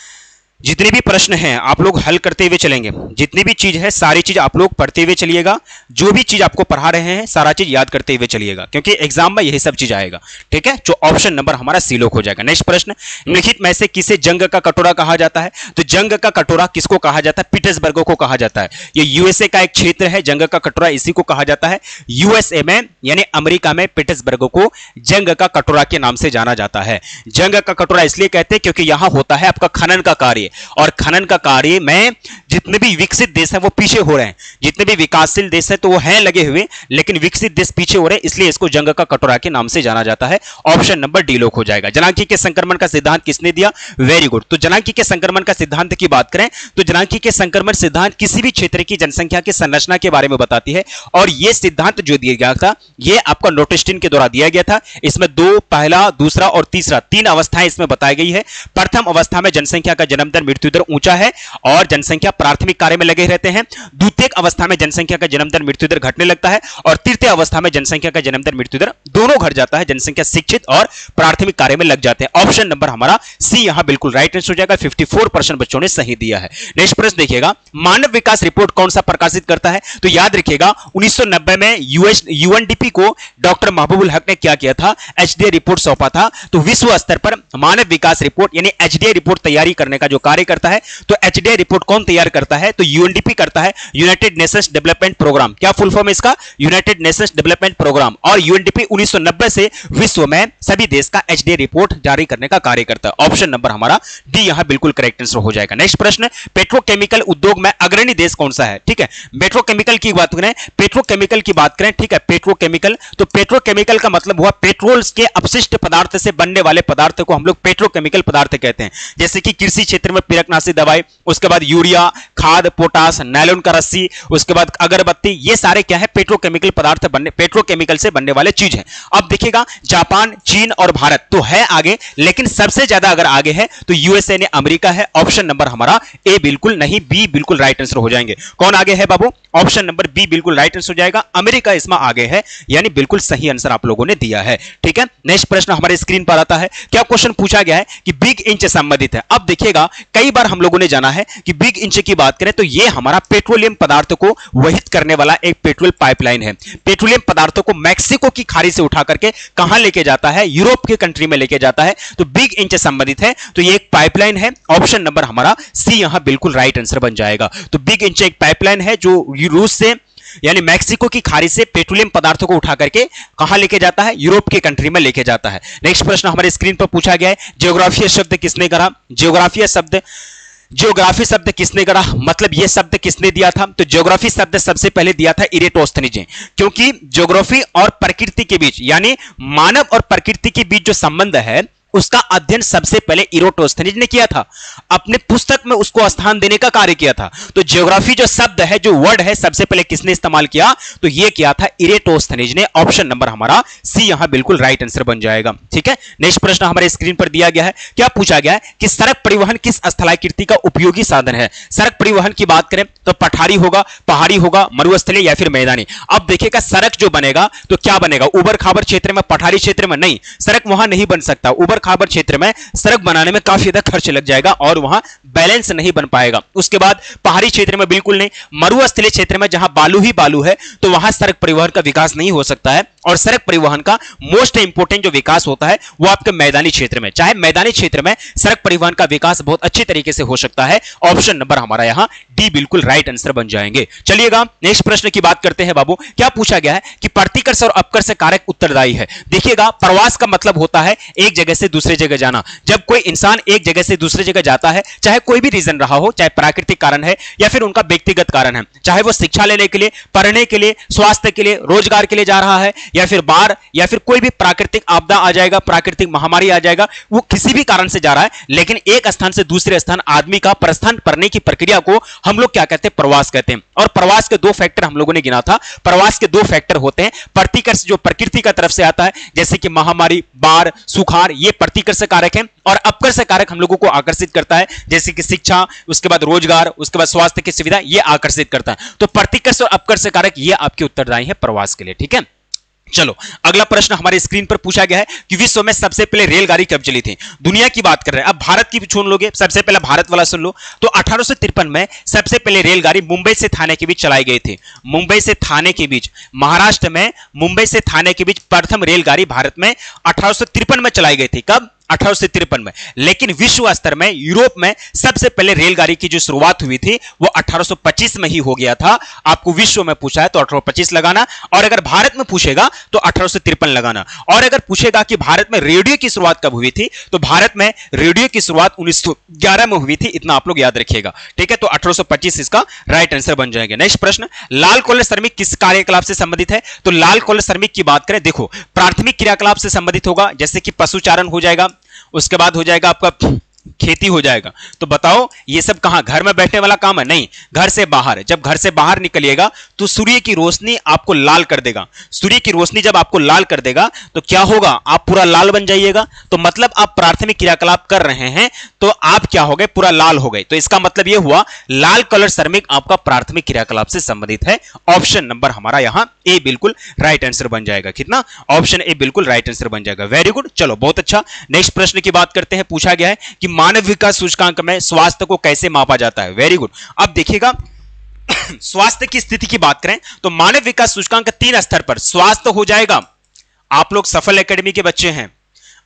जितने भी प्रश्न हैं आप लोग हल करते हुए चलेंगे, जितनी भी चीज है सारी चीज आप लोग पढ़ते हुए चलिएगा, जो भी चीज आपको पढ़ा रहे हैं सारा चीज याद करते हुए चलिएगा, क्योंकि एग्जाम में यही सब चीज आएगा। ठीक है, जो ऑप्शन नंबर हमारा सी लोक हो जाएगा। नेक्स्ट प्रश्न, निम्नलिखित में से किसे जंग का कटोरा कहा जाता है? तो जंग का कटोरा किसको कहा जाता है? पीटर्सबर्ग को कहा जाता है। ये यूएसए का एक क्षेत्र है, जंग का कटोरा इसी को कहा जाता है। यूएसए में यानी अमेरिका में पीटर्सबर्ग को जंग का कटोरा के नाम से जाना जाता है। जंग का कटोरा इसलिए कहते हैं क्योंकि यहां होता है आपका खनन का कार्य, और खनन का कार्य में जितने भी विकसित देश हैं वो पीछे हो रहे हैं, जितने भी विकासशील देश हैं तो वो हैं लगे हुए, लेकिन विकसित देश पीछे हो रहे हैं, इसलिए इसको जंग का कटोरा के नाम से जाना जाता है। ऑप्शन नंबर डी लोक हो जाएगा। जनांकी के संक्रमण का सिद्धांत किसने दिया? Very good. तो जनांकी के संक्रमण का सिद्धांत की बात करें तो जनांकी के संक्रमण सिद्धांत किसी भी क्षेत्र की जनसंख्या की संरचना के बारे में बताती है, और यह सिद्धांत जो दिया गया था यह आपका नोटिस्टिन के द्वारा दिया गया था। इसमें दो, पहला, दूसरा और तीसरा, तीन अवस्थाएं इसमें बताई गई है। प्रथम अवस्था में जनसंख्या का जन्म दर मृत्यु दर ऊंचा है और जनसंख्या प्राथमिक कार्य में लगे रहते हैं। द्वितीय अवस्था में जनसंख्या का जन्म दर मृत्यु दर घटने लगता है, और तृतीय अवस्था में जनसंख्या का जन्म दर मृत्यु दर दोनों घट जाता है, जनसंख्या शिक्षित और प्राथमिक कार्य में लग जाते हैं। ऑप्शन नंबर हमारा सी यहां बिल्कुल राइट आंसर हो जाएगा। 54% बच्चों ने सही दिया है। नेक्स्ट प्रश्न देखिएगा, मानव विकास रिपोर्ट कौन सा प्रकाशित करता है? तो याद रखिएगा 1990 में यूएनडीपी को डॉक्टर महबूबुल हक ने क्या किया था? एचडीए रिपोर्ट सौंपा था। तो विश्व स्तर पर मानव विकास रिपोर्ट यानी एचडीए रिपोर्ट तैयारी करने का जो कार्य करता है, तो एचडीए रिपोर्ट कौन तैयार करता है? तो यूएनडीपी करता है, यूनाइटेड नेशंस डेवलपमेंट प्रोग्राम। क्या फुल फॉर्म है इसका? United Nations Development Programme. और यूएनडीपी 1990 से विश्व में सभी देश का एचडीए रिपोर्ट जारी करने का कार्य करता है। ऑप्शन नंबर हमारा डी यहां बिल्कुल करेक्ट आंसर हो जाएगा। नेक्स्ट प्रश्न, पेट्रोकेमिकल उद्योग में अग्रणी देश कौन सा है? ठीक है, पेट्रोकेमिकल की बात करें, पेट्रोकेमिकल की बात करें, ठीक है, पेट्रोकेमिकल, तो पेट्रोकेमिकल का मतलब हुआ पेट्रोल के अपशिष्ट पदार्थ से बनने वाले पदार्थ को हम लोग पेट्रोकेमिकल पदार्थ कहते हैं। जैसे कि कृषि क्षेत्र में पिरकनाशी दवाई, उसके बाद यूरिया, खाद, पोटास, नायलॉन का रस्सी, उसके बाद अगरबत्ती, ये सारे क्या है? पेट्रोकेमिकल पदार्थ बनने, पेट्रोकेमिकल से बनने वाले चीज है। अब देखिएगा जापान, चीन और भारत तो है आगे, लेकिन सबसे ज्यादा अगर आगे है तो यूएसए ने अमेरिका है। ऑप्शन नंबर हमारा ए बिल्कुल नहीं, बी बिल्कुल राइट आंसर हो जाएंगे। कौन आगे है बाबू? ऑप्शन नंबर बी बिल्कुल राइट आंसर हो जाएगा, अमेरिका इसमें आगे है, यानी बिल्कुल सही आंसर आप लोगों ने दिया है। ठीक है, नेक्स्ट प्रश्न हमारे स्क्रीन पर आता है। क्या क्वेश्चन पूछा गया है कि बिग इंच संबंधित है? अब देखिएगा कई बार हम लोगों ने जाना है कि बिग इंच की बात करें तो यह हमारा पेट्रोलियम पदार्थ को वहित करने वाला एक पेट्रोल पाइपलाइन है। पेट्रोलियम पदार्थों को मैक्सिको की खाड़ी से उठा करके कहां लेके जाता है? यूरोप के कंट्री में लेके जाता है। तो बिग इंच संबंधित है, तो ये एक पाइपलाइन है। ऑप्शन नंबर हमारा सी यहां बिल्कुल राइट आंसर बन जाएगा। तो बिग इंच एक पाइपलाइन है जो रूस से यानी मैक्सिको की खाड़ी से पेट्रोलियम पदार्थों को उठा करके कहां लेके जाता है? यूरोप के कंट्री में लेके जाता है। नेक्स्ट प्रश्न हमारे स्क्रीन पर पूछा गया है, ज्योग्राफिया शब्द किसने कहा? ज्योग्राफी शब्द किसने गढ़ा? मतलब यह शब्द किसने दिया था? तो ज्योग्राफी शब्द सबसे पहले दिया था इरेटोस्थनीज ने, क्योंकि ज्योग्राफी और प्रकृति के बीच यानी मानव और प्रकृति के बीच जो संबंध है उसका अध्ययन सबसे पहले इरेटोस्थनीज ने किया था, अपने पुस्तक में उसको स्थान देने का कार्य किया था। तो ज्योग्राफी जो शब्द है, जो वर्ड है, सबसे पहले किसने इस्तेमाल किया? तो यह किया था इरेटोस्थनीज ने। ऑप्शन नंबर हमारा सी यहां बिल्कुल राइट आंसर बन जाएगा। ठीक है, नेक्स्ट प्रश्न हमारे स्क्रीन पर दिया गया है। क्या पूछा गया है कि सड़क परिवहन किस स्थलाकृति का उपयोगी साधन है? सड़क परिवहन की बात करें तो पठारी होगा, पहाड़ी होगा, मरुस्थलीय या फिर मैदानी। अब देखिएगा सड़क जो बनेगा तो क्या बनेगा? उबड़ खाबड़ क्षेत्र में, पठारी क्षेत्र में नहीं, सड़क वहां नहीं बन सकता। उबड़ खाबड़ क्षेत्र में सड़क बनाने में काफी ज्यादा खर्च लग जाएगा और वहां बैलेंस नहीं बन पाएगा। उसके बाद पहाड़ी क्षेत्र में बिल्कुल नहीं, मरुस्थलीय क्षेत्र में जहां बालू ही बालू है तो वहां सड़क परिवहन का विकास नहीं हो सकता है। और सड़क परिवहन का मोस्ट इंपोर्टेंट जो विकास होता है वो आपके मैदानी क्षेत्र में, चाहे मैदानी क्षेत्र में सड़क परिवहन का विकास बहुत अच्छे तरीके से हो सकता है। ऑप्शन नंबर हमारा यहां डी बिल्कुल राइट आंसर बन जाएंगे। चलिएगा नेक्स्ट प्रश्न की बात करते हैं बाबू। क्या पूछा गया है कि प्रतिकर्ष और अपकर्ष कारक उत्तरदायी है? देखिएगा प्रवास का मतलब होता है एक जगह से दूसरे जगह जाना। जब कोई इंसान एक जगह से दूसरी जगह जाता है, चाहे कोई भी रीजन रहा हो, चाहे प्राकृतिक कारण है या फिर उनका व्यक्तिगत कारण है, चाहे वो शिक्षा लेने के लिए, पढ़ने के लिए, स्वास्थ्य के लिए, रोजगार के लिए जा रहा है, या फिर बाढ़ या फिर कोई भी प्राकृतिक आपदा आ जाएगा, प्राकृतिक महामारी आ जाएगा, वो किसी भी कारण से जा रहा है, लेकिन एक स्थान से दूसरे स्थान आदमी का प्रस्थान करने की प्रक्रिया को हम लोग क्या कहते हैं? प्रवास कहते हैं। और प्रवास के दो फैक्टर हम लोगों ने गिना था। प्रवास के दो फैक्टर होते हैं, प्रतिकर्ष जो प्रकृति का तरफ से आता है जैसे कि महामारी, बाढ़, सुखाड़, ये प्रतिकर्ष कारक है, और अपकर्ष कारक हम लोगों को आकर्षित करता है जैसे कि शिक्षा, उसके बाद रोजगार, उसके बाद स्वास्थ्य की सुविधा, ये आकर्षित करता है। तो प्रतिकर्ष और अपकर्ष कारक ये आपके उत्तरदायी है प्रवास के लिए। ठीक है, चलो अगला प्रश्न हमारे स्क्रीन पर पूछा गया है कि विश्व में सबसे पहले रेलगाड़ी कब चली थी। दुनिया की बात कर रहे हैं, अब भारत की भी सुन लोगे, सबसे पहले भारत वाला सुन लो। तो 1853 में सबसे पहले रेलगाड़ी मुंबई से थाने के बीच चलाई गई थी। मुंबई से थाने के बीच, महाराष्ट्र में मुंबई से थाने के बीच प्रथम रेलगाड़ी भारत में 1853 में चलाई गई थी। कब? 1853 में। लेकिन विश्व स्तर में, यूरोप में सबसे पहले रेलगाड़ी की जो शुरुआत हुई थी वो 1825 में ही हो गया था। आपको विश्व में पूछा है तो 1825 लगाना, और अगर भारत में पूछेगा तो 1853 लगाना। और अगर पूछेगा कि भारत में रेडियो की शुरुआत कब हुई थी तो भारत में रेडियो की शुरुआत 1911 में हुई थी, इतना आप लोग याद रखिएगा। ठीक है, तो 1825 इसका राइट आंसर बन जाएगा। नेक्स्ट प्रश्न, लाल कॉलर श्रमिक किस कार्यकलाप से संबंधित है? तो लाल कॉलर श्रमिक की बात करें, देखो प्राथमिक क्रियाकलाप से संबंधित होगा, जैसे कि पशुचारण हो जाएगा, उसके बाद हो जाएगा आपका खेती हो जाएगा। तो बताओ ये सब कहां, घर में बैठने वाला काम है? नहीं, घर से बाहर। जब घर से बाहर निकलिएगा तो सूर्य की रोशनी आपको लाल कर देगा। सूर्य की रोशनी जब आपको लाल कर देगा तो क्या होगा? आप पूरा लाल बन जाइएगा। तो मतलब आप प्राथमिक क्रियाकलाप कर रहे हैं तो आप क्या हो गए? पूरा लाल हो गए। तो इसका मतलब यह हुआ लाल कलर श्रमिक आपका प्राथमिक क्रियाकलाप से संबंधित है। ऑप्शन नंबर हमारा यहां ए बिल्कुल राइट आंसर बन जाएगा। कितना? ऑप्शन ए बिल्कुल राइट आंसर बन जाएगा। वेरी गुड, चलो बहुत अच्छा। नेक्स्ट प्रश्न की बात करते हैं। पूछा गया है कि मानव विकास सूचकांक में स्वास्थ्य को कैसे मापा जाता है? Very good. अब देखिएगा स्वास्थ्य की स्थिति की बात करें तो मानव विकास सूचकांक 3 स्तर पर स्वास्थ्य हो जाएगा। आप लोग सफल एकेडमी के बच्चे हैं,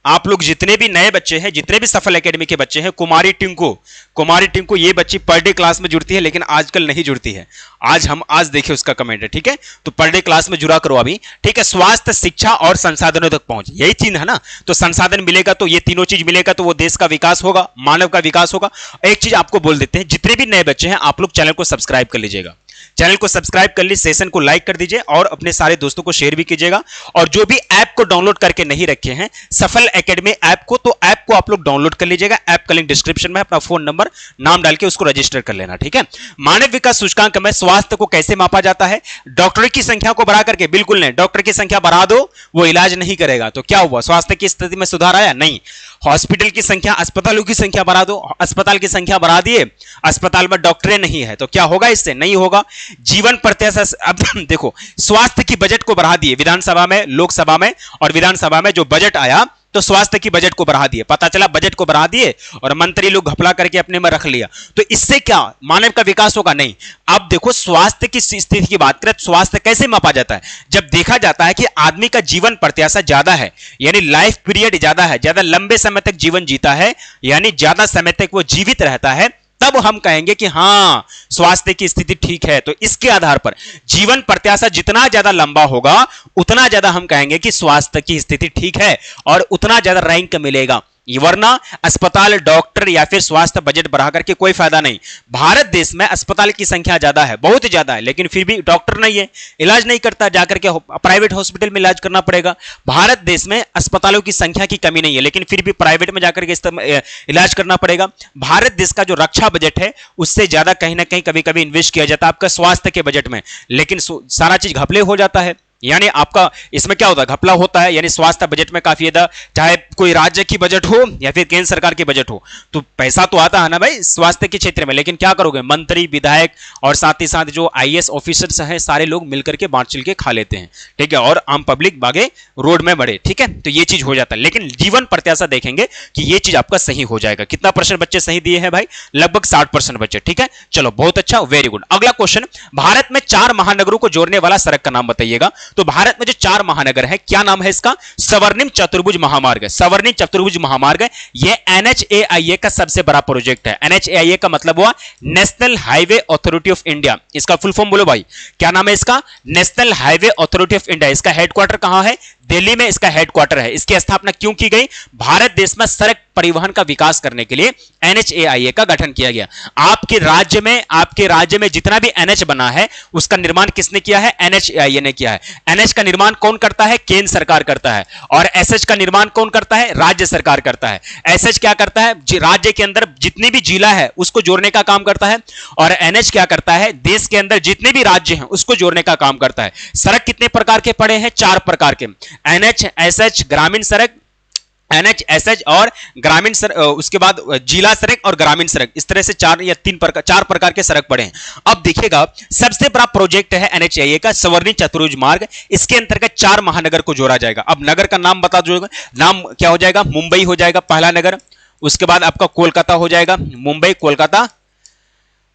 आप लोग जितने भी नए बच्चे हैं, जितने भी सफल एकेडमी के बच्चे हैं, कुमारी टिंकू ये बच्ची पर डे क्लास में जुड़ती है लेकिन आजकल नहीं जुड़ती है। आज देखिए उसका कमेंट है। ठीक है, तो पर डे क्लास में जुड़ा करो अभी। ठीक है, स्वास्थ्य, शिक्षा और संसाधनों तक पहुंच, यही चीज है ना। तो संसाधन मिलेगा तो ये तीनों चीज मिलेगा तो वो देश का विकास होगा, मानव का विकास होगा। एक चीज आपको बोल देते हैं, जितने भी नए बच्चे हैं आप लोग चैनल को सब्सक्राइब कर लीजिएगा। चैनल को सब्सक्राइब कर लीजिए, सेशन को लाइक कर दीजिए और अपने सारे दोस्तों को शेयर भी कीजिएगा। और जो भी ऐप को डाउनलोड करके नहीं रखे हैं सफल एकेडमी ऐप को, तो ऐप को आप लोग डाउनलोड कर लीजिएगा। ऐप का लिंक डिस्क्रिप्शन में, अपना फोन नंबर नाम डाल के उसको रजिस्टर कर लेना। ठीक है, मानव विकास सूचकांक में स्वास्थ्य को कैसे मापा जाता है? डॉक्टर की संख्या को बढ़ा करके? बिल्कुल नहीं, डॉक्टर की संख्या बढ़ा दो वो इलाज नहीं करेगा। तो क्या हुआ? स्वास्थ्य की स्थिति में सुधार आया? नहीं। हॉस्पिटल की संख्या, अस्पतालों की संख्या बढ़ा दो, अस्पताल की संख्या बढ़ा दिए, अस्पताल में डॉक्टरें नहीं है तो क्या होगा? इससे नहीं होगा। जीवन प्रत्याशा, अब देखो स्वास्थ्य की बजट को बढ़ा दिए विधानसभा में, लोकसभा में और विधानसभा में जो बजट आया तो स्वास्थ्य की बजट को बढ़ा दिए। पता चला बजट को बढ़ा दिए और मंत्री लोग घपला करके अपने में रख लिया, तो इससे क्या मानव का विकास होगा? नहीं। अब देखो स्वास्थ्य की स्थिति की बात करें, स्वास्थ्य कैसे मापा जाता है? जब देखा जाता है कि आदमी का जीवन प्रत्याशा ज्यादा है, यानी लाइफ पीरियड ज्यादा है, ज्यादा लंबे समय तक जीवन जीता है, यानी ज्यादा समय तक वो जीवित रहता है, तब हम कहेंगे कि हां स्वास्थ्य की स्थिति ठीक है। तो इसके आधार पर जीवन प्रत्याशा जितना ज्यादा लंबा होगा उतना ज्यादा हम कहेंगे कि स्वास्थ्य की स्थिति ठीक है और उतना ज्यादा रैंक मिलेगा। वरना अस्पताल, डॉक्टर या फिर स्वास्थ्य बजट बढ़ा करके कोई फायदा नहीं। भारत देश में अस्पताल की संख्या ज्यादा है, बहुत ज्यादा है, लेकिन फिर भी डॉक्टर नहीं है, इलाज नहीं करता, जाकर के प्राइवेट हॉस्पिटल में इलाज करना पड़ेगा। भारत देश में अस्पतालों की संख्या की कमी नहीं है लेकिन फिर भी प्राइवेट में जाकर के इलाज करना पड़ेगा। भारत देश का जो रक्षा बजट है उससे ज्यादा कहीं ना कहीं कभी कभी इन्वेस्ट किया जाता है आपका स्वास्थ्य के बजट में, लेकिन सारा चीज घपले हो जाता है। यानी आपका इसमें क्या होता है? घपला होता है। यानी स्वास्थ्य बजट में काफी ज्यादा, चाहे कोई राज्य की बजट हो या फिर केंद्र सरकार की बजट हो, तो पैसा तो आता है ना भाई स्वास्थ्य के क्षेत्र में, लेकिन क्या करोगे? मंत्री, विधायक और साथ ही साथ जो आईएएस ऑफिसर्स हैं सारे लोग मिलकर के बांट चिल के खा लेते हैं। ठीक है, और आम पब्लिक भागे रोड में बढ़े। ठीक है, तो ये चीज हो जाता है। लेकिन जीवन प्रत्याशा देखेंगे कि ये चीज आपका सही हो जाएगा। कितना परसेंट बच्चे सही दिए हैं भाई? लगभग 60% बच्चे। ठीक है, चलो बहुत अच्छा, वेरी गुड। अगला क्वेश्चन, भारत में 4 महानगरों को जोड़ने वाला सड़क का नाम बताइएगा। तो भारत में जो 4 महानगर है, क्या नाम है इसका? स्वर्णिम चतुर्भुज महामार्ग। स्वर्णिम चतुर्भुज महामार्ग ये NHAIA का सबसे बड़ा प्रोजेक्ट है। NHAIA का मतलब हुआ national highway authority of India. इसका फुल फॉर्म बोलो भाई, क्या नाम है इसका? National highway authority of India. इसका हेडक्वार्टर कहां है? दिल्ली में इसका हेडक्वार्टर है। इसकी स्थापना क्यों की गई? भारत देश में सड़क परिवहन का विकास करने के लिए NHAIA का गठन किया गया। आपके राज्य में जितना भी NH बना है उसका निर्माण किसने किया है? NHAIA ने किया है। NH का निर्माण कौन करता है? केंद्र सरकार करता है। और SH का निर्माण कौन करता है? राज्य सरकार करता है। SH क्या करता है? राज्य के अंदर जितनी भी जिला है उसको जोड़ने का काम करता है, और NH क्या करता है? देश के अंदर जितने भी राज्य हैं उसको जोड़ने का काम करता है। सड़क कितने प्रकार के पड़े हैं? 4 प्रकार के, NH, SH, ग्रामीण सड़क, NH, और ग्रामीण सड़क, उसके बाद जिला सड़क और ग्रामीण सड़क, इस तरह से चार प्रकार के सड़क पड़े हैं। अब देखिएगा सबसे बड़ा प्रोजेक्ट है NHAI का सवर्णी चतुर्भुज मार्ग। इसके अंतर्गत 4 महानगर को जोड़ा जाएगा। अब नगर का नाम बता दो, नाम क्या हो जाएगा? मुंबई हो जाएगा पहला नगर, उसके बाद आपका कोलकाता हो जाएगा, मुंबई कोलकाता,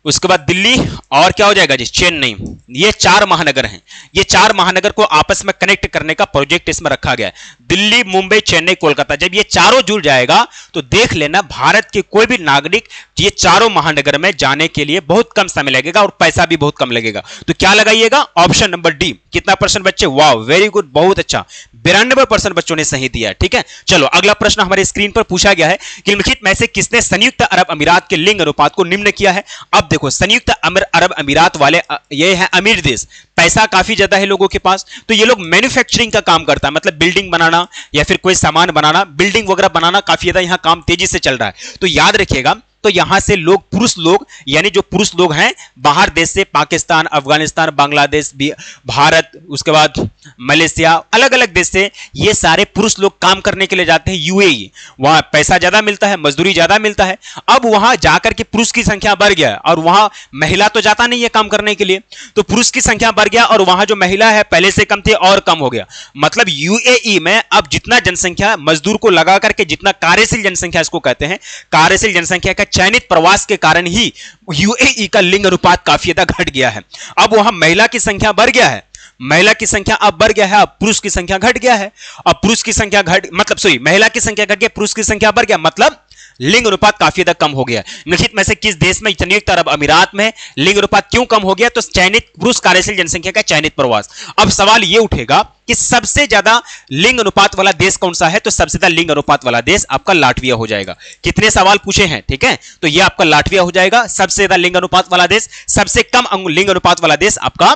उसके बाद दिल्ली, और क्या हो जाएगा जी? चेन्नई। ये 4 महानगर हैं। ये 4 महानगर को आपस में कनेक्ट करने का प्रोजेक्ट इसमें रखा गया है। दिल्ली, मुंबई, चेन्नई, कोलकाता, जब ये चारों जुड़ जाएगा तो देख लेना भारत के कोई भी नागरिक ये चारों महानगर में जाने के लिए बहुत कम समय लगेगा और पैसा भी बहुत कम लगेगा। तो क्या लगाइएगा? Option number D. कितना परसेंट बच्चे? वाह, वेरी गुड, बहुत अच्छा, 92% बच्चों ने सही दिया है। ठीक है, चलो अगला प्रश्न हमारे स्क्रीन पर पूछा गया है कि निम्नलिखित में से किसने संयुक्त अरब अमीरात के लिंग अनुपात को निम्न किया है? अब देखो, संयुक्त अरब अमीरात वाले ये है अमीर देश, पैसा काफी ज्यादा है लोगों के पास, तो ये लोग मैन्युफैक्चरिंग का काम करता है, मतलब बिल्डिंग बनाना या फिर कोई सामान बनाना, बिल्डिंग वगैरह बनाना काफी ज्यादा यहाँ काम तेजी से चल रहा है। तो याद रखिएगा, तो यहां से लोग, पुरुष लोग, यानी जो पुरुष लोग हैं बाहर देश से, पाकिस्तान, अफगानिस्तान, बांग्लादेश, भारत, उसके बाद मलेशिया, अलग अलग देश से ये सारे पुरुष लोग काम करने के लिए जाते हैं यूएई। वहां पैसा ज्यादा मिलता है, मजदूरी ज्यादा मिलता है। अब वहां जाकर के पुरुष की संख्या बढ़ गया और वहां महिला तो जाता नहीं है काम करने के लिए, तो पुरुष की संख्या बढ़ गया और वहां जो महिला है पहले से कम थी और कम हो गया। मतलब यूएई में अब जितना जनसंख्या, मजदूर को लगा करके जितना कार्यशील जनसंख्या इसको कहते हैं, कार्यशील जनसंख्या का चयनित प्रवास के कारण ही यूएई का लिंग अनुपात काफी ज्यादा घट गया है। अब वहां महिला की संख्या बढ़ गया है, महिला की संख्या अब बढ़ गया है, अब पुरुष की संख्या घट गया है। अब पुरुष की संख्या महिला की संख्या घट गया, पुरुष की संख्या बढ़ गया, मतलब लिंग अनुपात काफी ज्यादा कम हो गया। निम्नलिखित में से किस देश में, संयुक्त अरब अमीरात में लिंग अनुपात क्यों कम हो गया? तो चयनित पुरुष कार्यशील जनसंख्या का चयनित प्रवास। अब सवाल यह उठेगा कि सबसे ज्यादा लिंग अनुपात वाला देश कौन सा है? तो सबसे ज्यादा लिंग अनुपात वाला देश आपका लाटविया हो जाएगा। कितने सवाल पूछे हैं? ठीक है, तो यह आपका लाटविया हो जाएगा सबसे ज्यादा लिंग अनुपात वाला देश। सबसे कम लिंग अनुपात वाला देश आपका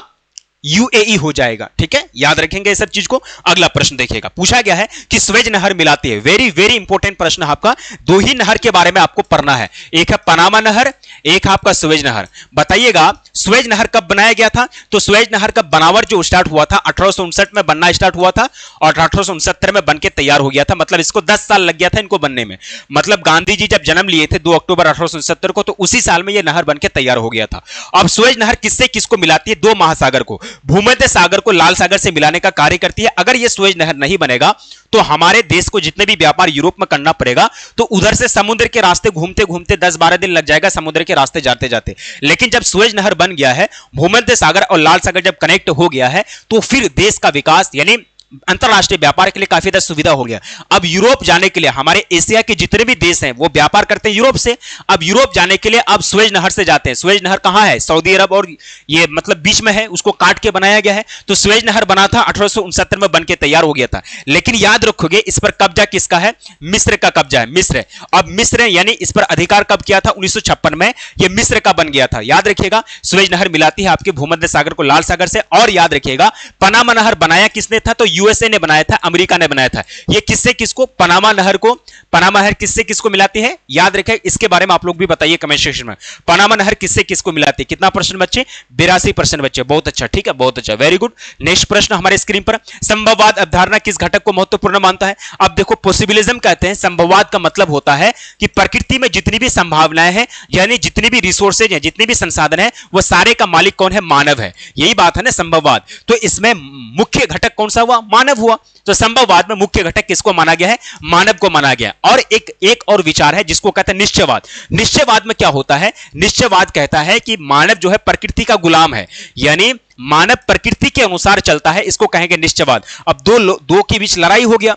यूएई हो जाएगा। ठीक है, याद रखेंगे इस सब चीज को। अगला प्रश्न देखिएगा, पूछा गया है कि स्वेज नहर मिलाती है, वेरी वेरी इंपॉर्टेंट प्रश्न आपका। 2 ही नहर के बारे में आपको पढ़ना है, एक है पनामा नहर, एक है आपका स्वेज नहर। बताइएगा स्वेज नहर कब बनाया गया था? तो स्वेज नहर का बनावट जो स्टार्ट हुआ था 1859 में बनना स्टार्ट हुआ था और 1869 में बनके तैयार हो गया था। मतलब इसको 10 साल लग गया था इनको बनने में। मतलब गांधी जी जब जन्म लिए थे 2 अक्टूबर 1869 को, तो उसी साल में यह नहर बनके तैयार हो गया था। अब स्वेज नहर किससे किसको मिलाती है? 2 महासागर को, भूमध्य सागर को लाल सागर से मिलाने का कार्य करती है। अगर यह स्वेज नहर नहीं बनेगा तो हमारे देश को जितने भी व्यापार यूरोप में करना पड़ेगा, तो उधर से समुद्र के रास्ते घूमते घूमते 10-12 दिन लग जाएगा समुद्र के रास्ते जाते जाते। लेकिन जब स्वेज नहर बन गया है, भूमध्य सागर और लाल सागर जब कनेक्ट हो गया है, तो फिर देश का विकास यानी अंतरराष्ट्रीय व्यापार के लिए काफी ज्यादा सुविधा हो गया। अब यूरोप जाने के लिए हमारे एशिया के जितने भी देश हैं वो व्यापार करते हैं यूरोप से। अब यूरोप जाने के लिए अब स्वेज नहर से जाते हैं। स्वेज नहर कहां है? सऊदी अरब और ये मतलब बीच में है, उसको काट के बनाया गया है। तो स्वेज नहर बना था 1869 में, बनके तैयार हो गया था। लेकिन याद रखोगे इस पर कब्जा किसका है? मिस्र का कब्जा है, मिस्र। अब मिस्र यानी इस पर अधिकार कब किया था? 1956 में यह मिस्र का बन गया था। याद रखिएगा स्वेज नहर मिलाती है आपके भूमध्य सागर को लाल सागर से। और याद रखिएगा पनामा नहर बनाया किसने था? तो यूएसए ने बनाया था, अमेरिका ने बनाया था। ये किससे किसको? पनामा नहर को, पनामा नहर किससे किसको मिलाती है? याद रखें, इसके बारे में आप लोग भी बताइए कमेंट सेक्शन में। पनामा नहर किससे किसको मिलाती है? कितना परसेंट बच्चे? 82% बच्चे। बहुत अच्छा, ठीक है, बहुत अच्छा, वेरी गुड। नेक्स्ट प्रश्न हमारे स्क्रीन पर, संभववाद अवधारणा किस घटक को महत्वपूर्ण मानता है? अब देखो पॉसिबिलिज्म कहते हैं, संभववाद का मतलब होता है कि प्रकृति में जितनी भी संभावनाएं हैं, यानी जितनी भी रिसोर्सेज हैं, जितने भी संसाधन हैं, वो सारे का मालिक कौन है? मानव है। यही बात है ना संभववाद। तो इसमें मुख्य घटक कौन सा हुआ? मानव हुआ। तो संभववाद में मुख्य घटक किसको माना गया है? मानव को माना गया। और एक और विचार है जिसको कहते हैं निश्चयवाद। निश्चयवाद में क्या होता है? निश्चयवाद कहता है कि मानव जो है प्रकृति का गुलाम है, यानी मानव प्रकृति के अनुसार चलता है, इसको कहेंगे निश्चयवाद। अब दो के बीच लड़ाई हो गया।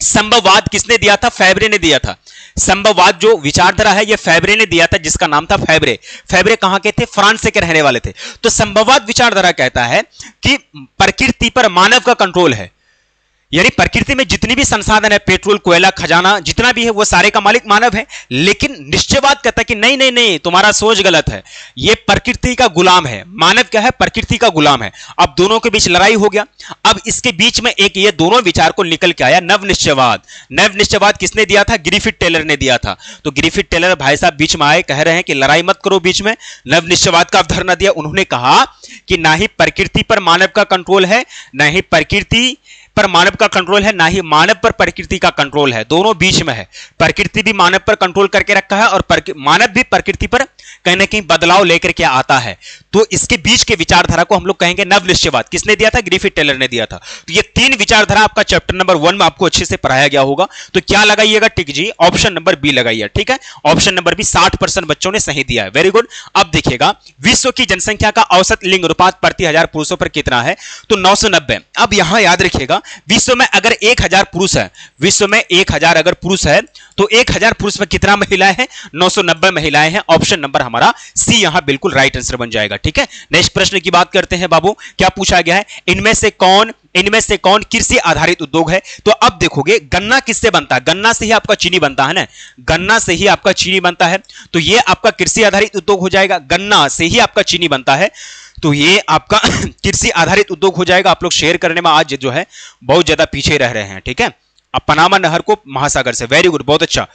संभववाद किसने दिया था? फैब्रे ने दिया था। संभववाद जो विचारधारा है ये फैब्रे ने दिया था, जिसका नाम था फैब्रे। फैब्रे कहां के थे? फ्रांस से के रहने वाले थे। तो संभववाद विचारधारा कहता है कि प्रकृति पर मानव का कंट्रोल है, यानी प्रकृति में जितनी भी संसाधन है, पेट्रोल, कोयला, खजाना, जितना भी है वो सारे का मालिक मानव है। लेकिन निश्चयवाद कहता है कि नहीं नहीं नहीं, तुम्हारा सोच गलत है, ये प्रकृति का गुलाम है। मानव क्या है? प्रकृति का गुलाम है। अब दोनों के बीच लड़ाई हो गया। अब इसके बीच में एक ये दोनों विचार को निकल के आया नव निश्चयवाद। नव निश्चयवाद किसने दिया था? ग्रिफिथ टेलर ने दिया था। तो ग्रिफिथ टेलर भाई साहब बीच में आए, कह रहे हैं कि लड़ाई मत करो बीच में। नव निश्चयवाद का अवधारणा दिया। उन्होंने कहा कि ना ही प्रकृति पर मानव का कंट्रोल है, ना ही प्रकृति पर मानव का कंट्रोल है, ना ही मानव पर प्रकृति का कंट्रोल है, दोनों बीच में है। प्रकृति भी मानव पर कंट्रोल करके रखा है और मानव भी प्रकृति पर कहीं ना कहीं बदलाव लेकर के आता है। तो इसके बीच के विचारधारा को हम लोग कहेंगे नवनिश्चयवाद। किसने दिया था? ग्रिफिथ टेलर ने दिया था। तो ये तीन विचारधारा आपका चैप्टर नंबर 1 में आपको अच्छे से पढ़ाया गया होगा। तो क्या लगाइएगा? टिक जी, ऑप्शन नंबर बी लगाइए। ठीक है, ऑप्शन नंबर बी 60% बच्चों ने सही दिया है। Very good. अब देखिएगा, विश्व की जनसंख्या का औसत लिंग अनुपात प्रति 1000 पुरुषों पर कितना है? तो 990। अब यहां याद रखिएगा, विश्व में अगर 1000 पुरुष है, विश्व में 1000 अगर पुरुष है तो 1000 पुरुष में कितना महिलाएं हैं? 990 महिलाएं हैं। ऑप्शन नंबर हमारा सी यहां बिल्कुल राइट आंसर बन जाएगा। ठीक है, नेक्स्ट प्रश्न की बात करते हैं बाबू। क्या पूछा गया है? इनमें से कौन कृषि आधारित उद्योग है? तो अब देखोगे, गन्ना किससे बनता है? गन्ना से ही आपका चीनी बनता है ना, गन्ना से ही आपका चीनी बनता है। तो ये आपका कृषि आधारित उद्योग हो जाएगा। गन्ना से ही आपका चीनी बनता है, तो ये आपका कृषि आधारित उद्योग हो जाएगा। आप लोग शेयर करने में आज जो है बहुत ज्यादा पीछे रह रहे हैं। ठीक है, अब पनामा नहर को महासागर से, वेरी गुड, बहुत अच्छा।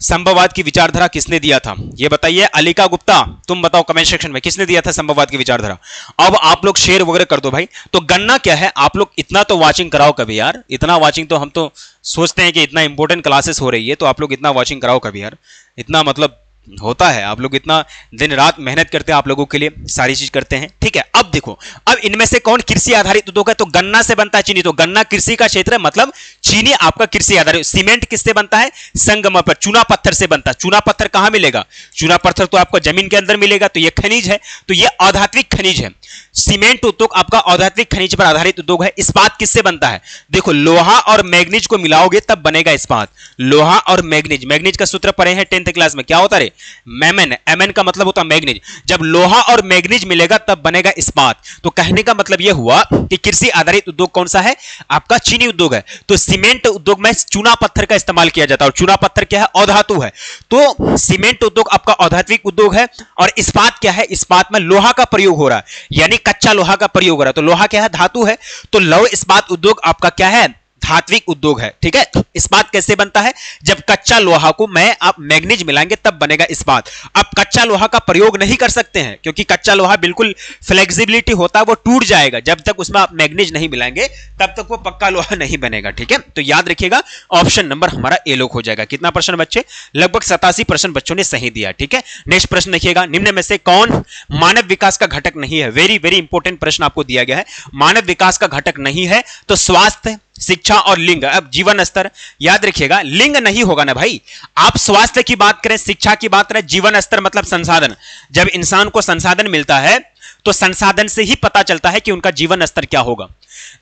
संभववाद की विचारधारा किसने दिया था? ये बताइए। अलीका गुप्ता, तुम बताओ कमेंट सेक्शन में किसने दिया था संभववाद की विचारधारा। अब आप लोग शेयर वगैरह कर दो भाई। तो गन्ना क्या है? आप लोग इतना तो वाचिंग कराओ कभी यार, इतना वाचिंग तो हम तो सोचते हैं कि इतना इंपॉर्टेंट क्लासेस हो रही है तो आप लोग इतना वाचिंग कराओ कभी यार, इतना मतलब होता है। आप लोग इतना दिन रात मेहनत करते हैं, आप लोगों के लिए सारी चीज करते हैं। ठीक है, अब देखो, अब इनमें से कौन कृषि आधारित उद्योग है? तो गन्ना से बनता है चीनी, तो गन्ना कृषि का क्षेत्र है, मतलब चीनी आपका कृषि आधारित। सीमेंट किससे बनता है? संगम पर, चूना पत्थर से बनता है। चूना पत्थर कहां मिलेगा? चूना पत्थर तो आपको जमीन के अंदर मिलेगा, तो यह खनिज है, तो यह अधात्विक खनिज है। सीमेंट उद्योग आपका अधात्विक खनिज पर आधारित उद्योग है। इस्पात किससे बनता है? देखो, लोहा और मैग्नीज को मिलाओगे तब बनेगा इस्पात। लोहा और मैग्नीज, मैग्नीज का सूत्र पढ़े हैं 10th क्लास में, क्या होता है? मेमन, एमन का मतलब होता है मैग्नीज। जब लोहा और मैग्नीज मिलेगा तब बनेगा इस्पात। तो कहने का मतलब यह हुआ कि कृषि आधारित उद्योग कौन सा है? आपका चीनी उद्योग है। तो सीमेंट उद्योग में चूना पत्थर का इस्तेमाल किया जाता है, और चूना पत्थर क्या है? अधातु है। तो सीमेंट उद्योग आपका अधात्विक उद्योग है। और इस्पात क्या है? इस्पात में लोहा का प्रयोग हो रहा है, यानी कच्चा लोहा का प्रयोग हो रहा है। तो लोहा क्या है? धातु है। तो लौह इस्पात उद्योग आपका क्या है? धात्विक उद्योग है। ठीक है, इस्पात कैसे बनता है? जब कच्चा लोहा को मैं आप मैग्नीज मिलाएंगे तब बनेगा इस्पात। आप कच्चा लोहा का प्रयोग नहीं कर सकते हैं, क्योंकि कच्चा लोहा बिल्कुल फ्लेक्सिबिलिटी होता है, वो टूट जाएगा। जब तक उसमें आप मैग्नीज नहीं मिलाएंगे तब तक वो पक्का लोहा नहीं बनेगा। ठीक है, तो याद रखिएगा, ऑप्शन नंबर हमारा ए लोग हो जाएगा। कितना परसेंट बच्चे? लगभग 87% बच्चों ने सही दिया। ठीक है, नेक्स्ट प्रश्न देखिएगा, निम्न में से कौन मानव विकास का घटक नहीं है? वेरी वेरी इंपॉर्टेंट प्रश्न आपको दिया गया है। मानव विकास का घटक नहीं है तो स्वास्थ्य, शिक्षा और लिंग। अब जीवन स्तर याद रखिएगा, लिंग नहीं होगा ना भाई। आप स्वास्थ्य की बात करें, शिक्षा की बात करें, जीवन स्तर मतलब संसाधन। जब इंसान को संसाधन मिलता है तो संसाधन से ही पता चलता है कि उनका जीवन स्तर क्या होगा।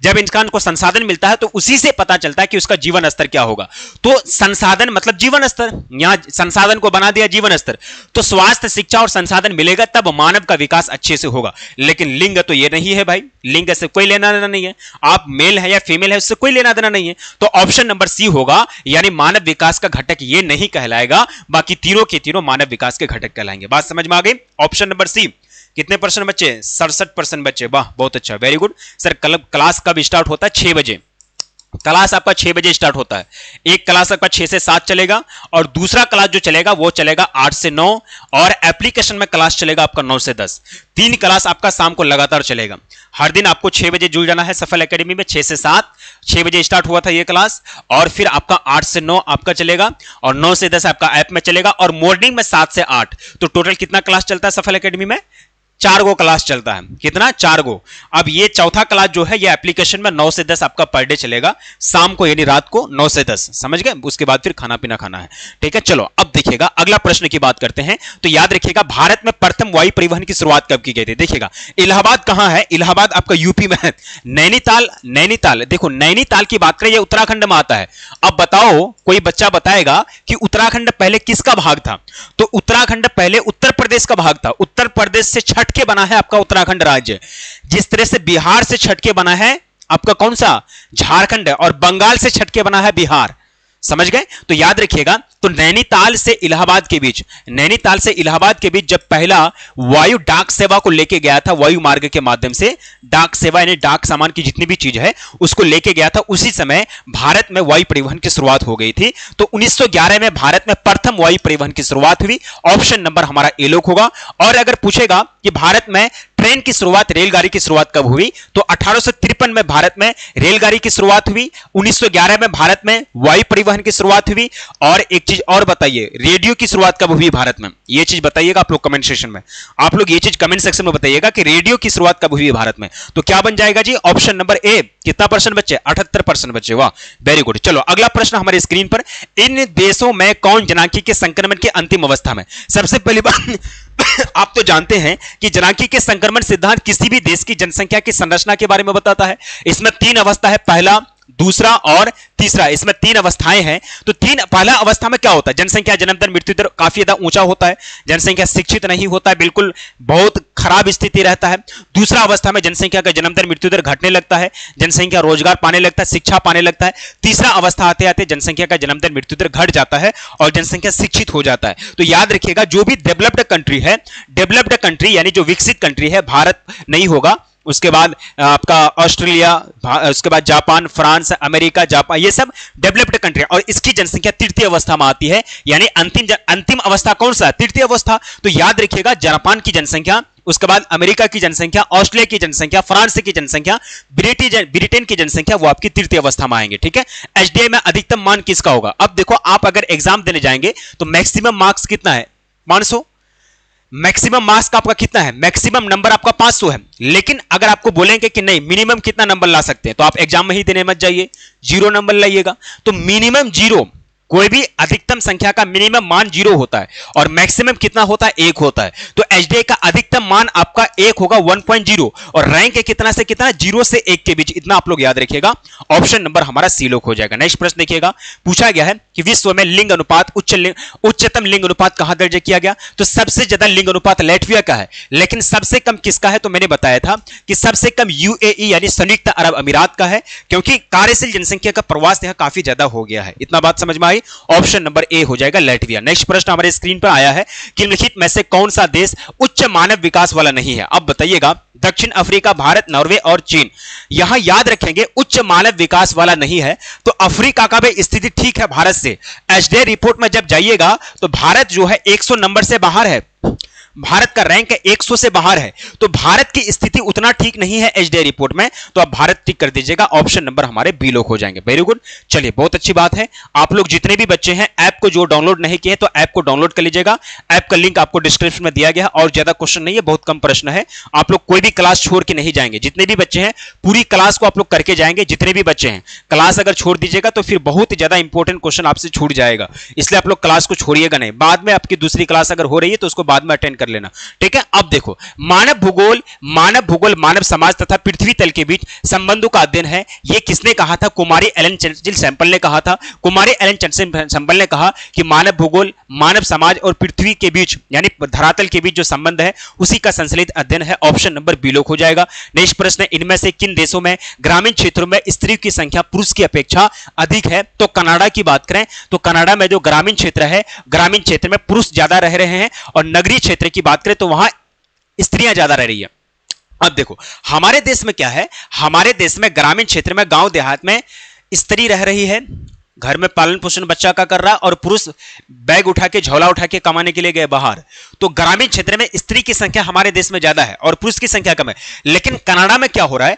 जब इंसान को संसाधन मिलता है तो उसी से पता चलता है कि उसका जीवन स्तर क्या होगा। तो संसाधन मतलब जीवन स्तर, यहां संसाधन को बना दिया जीवन स्तर। तो स्वास्थ्य, शिक्षा और संसाधन मिलेगा तब मानव का विकास अच्छे से होगा। लेकिन लिंग तो ये नहीं है भाई, लिंग से कोई लेना देना नहीं है। आप मेल है या फीमेल है उससे कोई लेना देना नहीं है। तो ऑप्शन नंबर सी होगा, यानी मानव विकास का घटक ये नहीं कहलाएगा, बाकी तीनों के तीनों मानव विकास के घटक कहलाएंगे। बात समझ में आ गई? Option number C. कितने परसेंट बच्चे? 67% बच्चे। वाह, बहुत अच्छा, वेरी गुड। सर क्लास कब स्टार्ट होता है? 6 बजे। क्लास आपका 6 बजे स्टार्ट होता है। एक क्लास आपका 6 से 7 चलेगा, और दूसरा क्लास जो चलेगा वो चलेगा 8 से 9, और एप्लीकेशन में क्लास चलेगा आपका 9 से 10। 3 क्लास आपका शाम को लगातार चलेगा। हर दिन आपको 6 बजे जुड़ जाना है सफल एकेडमी में। 6 से 7, 6 बजे स्टार्ट हुआ था ये क्लास, और फिर आपका 8 से 9 आपका चलेगा, और 9 से 10 आपका ऐप में चलेगा, और मॉर्निंग में 7 से 8। तो टोटल कितना क्लास चलता है सफल एकेडमी में? 4 गो क्लास चलता है। कितना? 4 गो। अब ये चौथा क्लास जो है ये एप्लीकेशन में 9 से 10 आपका पर डे चलेगा, शाम को यानी रात को 9 से 10, समझ गए? उसके बाद फिर खाना पीना खाना है। ठीक है, चलो अब देखिएगा अगला प्रश्न की बात करते हैं। तो याद रखिएगा, भारत में प्रथम वायु परिवहन की शुरुआत कब की गई थी? देखिएगा, इलाहाबाद कहां है? इलाहाबाद आपका यूपी में है। नैनीताल, नैनीताल देखो, नैनीताल की बात करें, ये उत्तराखंड में आता है। अब बताओ, कोई बच्चा बताएगा कि उत्तराखंड पहले किसका भाग था? तो उत्तराखंड पहले उत्तर प्रदेश का भाग था। उत्तर प्रदेश से छठ के बना है आपका उत्तराखंड राज्य, जिस तरह से बिहार से छटके बना है आपका कौन सा? झारखंड, और बंगाल से छटके बना है बिहार। समझ गए? तो याद रखिएगा, तो नैनीताल से इलाहाबाद के बीच, नैनीताल से इलाहाबाद के बीच जब पहला वायु डाक सेवा को लेके गया था, वायु मार्ग के माध्यम से डाक सेवा यानी डाक सामान की जितनी भी चीज है उसको लेके गया था, उसी समय भारत में वायु परिवहन की शुरुआत हो गई थी। तो 1911 में भारत में प्रथम वायु परिवहन की शुरुआत हुई। ऑप्शन नंबर हमारा ए लोग होगा। और अगर पूछेगा कि भारत में ट्रेन ट्रेन की शुरुआत, रेलगाड़ी की शुरुआत कब हुई? तो 1853 में भारत में रेलगाड़ी की शुरुआत हुई। 1911 में भारत में वायु परिवहन की शुरुआत हुई। और एक चीज और बताइए, रेडियो की शुरुआत कब हुई भारत में? ये चीज बताइएगा आप लोग कमेंट सेक्शन में। आप लोग ये चीज कमेंट सेक्शन में बताइएगा कि रेडियो की शुरुआत कब हुई भारत में। तो क्या बन जाएगा जी? Option number A. कितना परसेंट बच्चे? 78% बच्चे। वाह, वेरी गुड। चलो अगला प्रश्न हमारे स्क्रीन पर, इन देशों में कौन जनांकी के संक्रमण की अंतिम अवस्था में? सबसे पहली बात आप तो जानते हैं कि जनांकी के संक्रमण सिद्धांत किसी भी देश की जनसंख्या की संरचना के बारे में बताता है। इसमें 3 अवस्था है, पहला, दूसरा और तीसरा। इसमें 3 अवस्थाएं हैं। तो पहला अवस्था में क्या होता है? जनसंख्या, जन्म दर, मृत्यु दर काफी ज्यादा ऊंचा होता है। जनसंख्या शिक्षित नहीं होता है, बिल्कुल बहुत खराब स्थिति रहता है। दूसरा अवस्था में जनसंख्या का जन्म दर, मृत्यु दर घटने लगता है, जनसंख्या रोजगार पाने लगता है, शिक्षा पाने लगता है। तीसरा अवस्था आते आते जनसंख्या का जन्म दर, मृत्यु दर घट जाता है और जनसंख्या शिक्षित हो जाता है। तो याद रखिएगा, जो भी डेवलप्ड कंट्री है, डेवलप्ड कंट्री यानी जो विकसित कंट्री है, भारत नहीं होगा, उसके बाद आपका ऑस्ट्रेलिया, उसके बाद जापान, फ्रांस, अमेरिका, जापान, ये सब डेवलप्ड कंट्री। और इसकी जनसंख्या तृतीय अवस्था में आती है, यानी अंतिम अवस्था कौन सा? तृतीय अवस्था। तो याद रखिएगा, जापान की जनसंख्या, उसके बाद अमेरिका की जनसंख्या, ऑस्ट्रेलिया की जनसंख्या, फ्रांस की जनसंख्या, ब्रिटेन की जनसंख्या, वो आपकी तृतीय अवस्था में आएंगे। ठीक है। एचडीआई में अधिकतम मान किसका होगा? अब देखो, आप अगर एग्जाम देने जाएंगे तो मैक्सिमम मार्क्स कितना है? 500। मैक्सिमम मार्क्स का आपका कितना है? मैक्सिमम नंबर आपका 500 है। लेकिन अगर आपको बोलेंगे कि नहीं, मिनिमम कितना नंबर ला सकते हैं, तो आप एग्जाम में ही देने मत जाइए, 0 नंबर लाइएगा। तो मिनिमम 0, कोई भी अधिकतम संख्या का मिनिमम मान 0 होता है और मैक्सिमम कितना होता है? 1 होता है। तो एचडीआई का अधिकतम मान आपका 1 होगा, 1.0, और रैंक है कितना से कितना? 0 से 1 के बीच। इतना आप लोग याद रखिएगा। ऑप्शन नंबर हमारा सी लोक हो जाएगा। नेक्स्ट प्रश्न देखिएगा, पूछा गया है कि विश्व में लिंग अनुपात, उच्चतम लिंग अनुपात कहां दर्ज किया गया? तो सबसे ज्यादा लिंग अनुपात लैटविया का है, लेकिन सबसे कम किसका है? तो मैंने बताया था कि सबसे कम यूएई यानी संयुक्त अरब अमीरात का है, क्योंकि कार्यशील जनसंख्या का प्रवास यहां काफी ज्यादा हो गया है। इतना बात समझ में आई? ऑप्शन नंबर ए हो जाएगा, लैटविया। नेक्स्ट प्रश्न हमारे स्क्रीन पर आया है कि निम्नलिखित में से कौन सा देश उच्च मानव विकास वाला नहीं है? अब बताइएगा, दक्षिण अफ्रीका, भारत, नॉर्वे और चीन। यहां याद रखेंगे, उच्च मानव विकास वाला नहीं है। तो अफ्रीका का भी स्थिति ठीक है भारत से। एचडीआई रिपोर्ट में जब जाइएगा तो भारत जो है 100 नंबर से बाहर है, भारत का रैंक 100 से बाहर है। तो भारत की स्थिति उतना ठीक नहीं है एचडीआई रिपोर्ट में, तो आप भारत टिक कर दीजिएगा। ऑप्शन नंबर हमारे बी लोग हो जाएंगे। Very good. चलिए, बहुत अच्छी बात है। आप लोग जितने भी बच्चे हैं, ऐप को जो डाउनलोड नहीं किए तो ऐप को डाउनलोड कर लीजिएगा। ऐप का लिंक आपको डिस्क्रिप्शन में दिया गया है। और ज्यादा क्वेश्चन नहीं है, बहुत कम प्रश्न है। आप लोग कोई भी क्लास छोड़ के नहीं जाएंगे। जितने भी बच्चे हैं पूरी क्लास को आप लोग करके जाएंगे। जितने भी बच्चे हैं, क्लास अगर छोड़ दीजिएगा तो फिर बहुत ज्यादा इंपॉर्टेंट क्वेश्चन आपसे छूट जाएगा। इसलिए आप लोग क्लास को छोड़िएगा नहीं। बाद में आपकी दूसरी क्लास अगर हो रही है तो उसको बाद में अटेंड कर लेना। ठीक है। अब देखो, मानव भूगोल, मानव समाज तथा पृथ्वी तल के बीच संबंधों का अध्ययन है। यह किसने कहा था? कुमारी एलन चर्चिल सैंपल ने कहा था। कुमारी एलन चर्चिल सैंपल ने कहा कि मानव भूगोल, मानव समाज और पृथ्वी के बीच यानी धरातल के बीच जो संबंध है उसी का संश्लेषित अध्ययन है। ऑप्शन नंबर बी लोक हो जाएगा। नेक्स्ट प्रश्न, इनमें से किन देशों में ग्रामीण क्षेत्रों में स्त्री की संख्या पुरुष की अपेक्षा अधिक है? तो कनाडा की बात करें तो कनाडा में जो ग्रामीण क्षेत्र है, ग्रामीण क्षेत्र में पुरुष ज्यादा रह रहे हैं, और नगरीय क्षेत्र की बात करें तो वहां स्त्रियां ज्यादा रह रही है। अब देखो, हमारे देश में क्या है? हमारे देश में ग्रामीण क्षेत्र में, गांव देहात में स्त्री रह रही है, घर में पालन पोषण बच्चा का कर रहा, और पुरुष बैग उठा के, झोला उठा के कमाने के लिए गए बाहर। तो ग्रामीण क्षेत्र में स्त्री की संख्या हमारे देश में ज्यादा है और पुरुष की संख्या कम है। लेकिन कनाडा में क्या हो रहा है?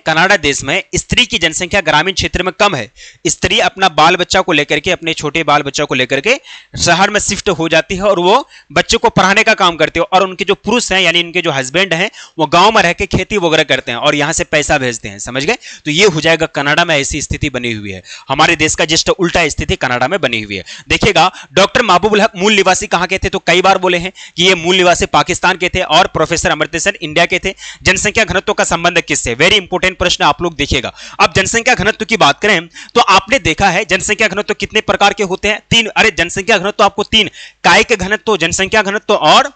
कनाडा देश में स्त्री की जनसंख्या ग्रामीण क्षेत्र में कम है। स्त्री अपना बाल बच्चा को लेकर के, अपने छोटे बाल बच्चा को लेकर के शहर में शिफ्ट हो जाती है और वो बच्चे को पढ़ाने का काम करती है, और उनके जो पुरुष हैं यानी उनके जो हस्बैंड हैं वो गांव में रह के खेती वगैरह करते हैं और यहां से पैसा भेजते हैं। समझ गए? तो ये हो जाएगा, कनाडा में ऐसी स्थिति बनी हुई है। हमारे देश का जस्ट उल्टा स्थिति कनाडा में बनी हुई है। देखिएगा, डॉक्टर महबूबुल हक मूल निवासी कहां के थे? तो कई बार बोले हैं कि ये मूल निवासी पाकिस्तान के थे, और प्रोफेसर अमर्त्य सेन इंडिया के थे। जनसंख्या घनत्व का संबंध किससे? वेरी इंपॉर्टेंट प्रश्न, आप लोग देखिएगा। अब जनसंख्या घनत्व की बात करें तो आपने देखा है जनसंख्या घनत्व कितने प्रकार के होते हैं? 3। अरे जनसंख्या घनत्व आपको 3, कायिक घनत्व, जनसंख्या घनत्व और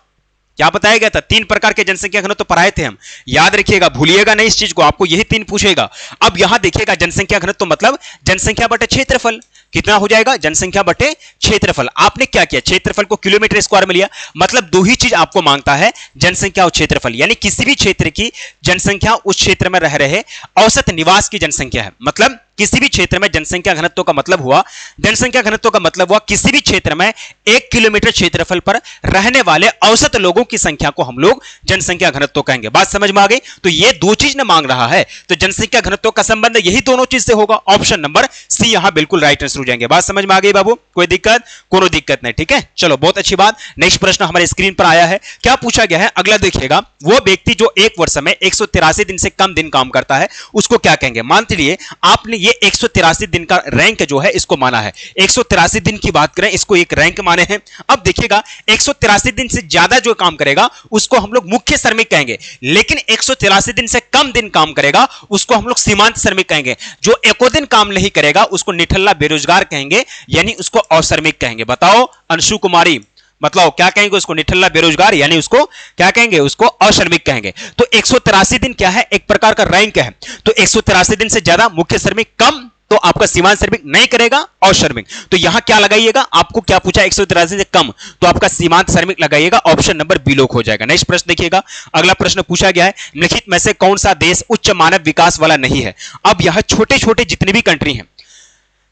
क्या बताया गया था? 3 प्रकार के जनसंख्या घनत्व पढ़ाए थे हम। याद रखिएगा, भूलिएगा नहीं इस चीज को, आपको यही 3 पूछेगा। अब यहां देखिएगा, जनसंख्या घनत्व मतलब जनसंख्या बटे क्षेत्रफल। कितना हो जाएगा? जनसंख्या बटे क्षेत्रफल। आपने क्या किया? क्षेत्रफल को किलोमीटर स्क्वायर में लिया। मतलब 2 ही चीज आपको मांगता है, जनसंख्या और क्षेत्रफल। यानी किसी भी क्षेत्र की जनसंख्या उस क्षेत्र में रह रहे औसत निवास की जनसंख्या है। मतलब किसी भी क्षेत्र में जनसंख्या घनत्व का मतलब हुआ, जनसंख्या घनत्व का मतलब हुआ किसी भी क्षेत्र में 1 किलोमीटर क्षेत्रफल पर रहने वाले औसत लोगों की संख्या को हम लोग जनसंख्या घनत्व कहेंगे। बात समझ में आ गई? तो ये दो चीज ने मांग रहा है, तो जनसंख्या घनत्व का संबंध यही दोनों चीज से होगा। ऑप्शन नंबर सी यहां बिल्कुल राइट आंसर हो जाएंगे। बात समझ में आ गई बाबू? कोई दिक्कत? कोनो दिक्कत नहीं, ठीक है। चलो बहुत अच्छी बात। नेक्स्ट प्रश्न हमारे स्क्रीन पर आया है, क्या पूछा गया है अगला देखिएगा। वो व्यक्ति जो एक वर्ष में 183 दिन से कम दिन काम करता है उसको क्या कहेंगे? मान लीजिए आपने ये 183 दिन का रैंक जो है इसको माना है, 183 दिन की बात करें, इसको एक रैंक माने हैं। अब देखिएगा 183 दिन से ज्यादा जो काम करेगा उसको हम लोग मुख्य श्रमिक कहेंगे, लेकिन 183 दिन से कम दिन काम करेगा उसको हम लोग सीमांत श्रमिक कहेंगे। जो एको दिन काम नहीं करेगा उसको निठल्ला बेरोजगार कहेंगे, यानी उसको अश्रमिक कहेंगे। बताओ अंशु कुमारी, मतलब क्या कहेंगे उसको? निठल्ला बेरोजगार, यानी उसको क्या कहेंगे? उसको अश्रमिक कहेंगे। तो 183 दिन क्या है? एक प्रकार का रैंक है। तो 183 दिन से ज्यादा मुख्य श्रमिक, कम तो आपका सीमांत श्रमिक नहीं करेगा और श्रमिक। तो यहां क्या लगाइएगा? आपको क्या पूछा? 183 से कम, तो आपका सीमांत श्रमिक लगाइएगा। ऑप्शन नंबर बी लोक हो जाएगा। नेक्स्ट प्रश्न देखिएगा। अगला प्रश्न पूछा गया है, निम्नलिखित में से कौन सा देश उच्च मानव विकास वाला नहीं है? अब यह छोटे छोटे जितने भी कंट्री हैं,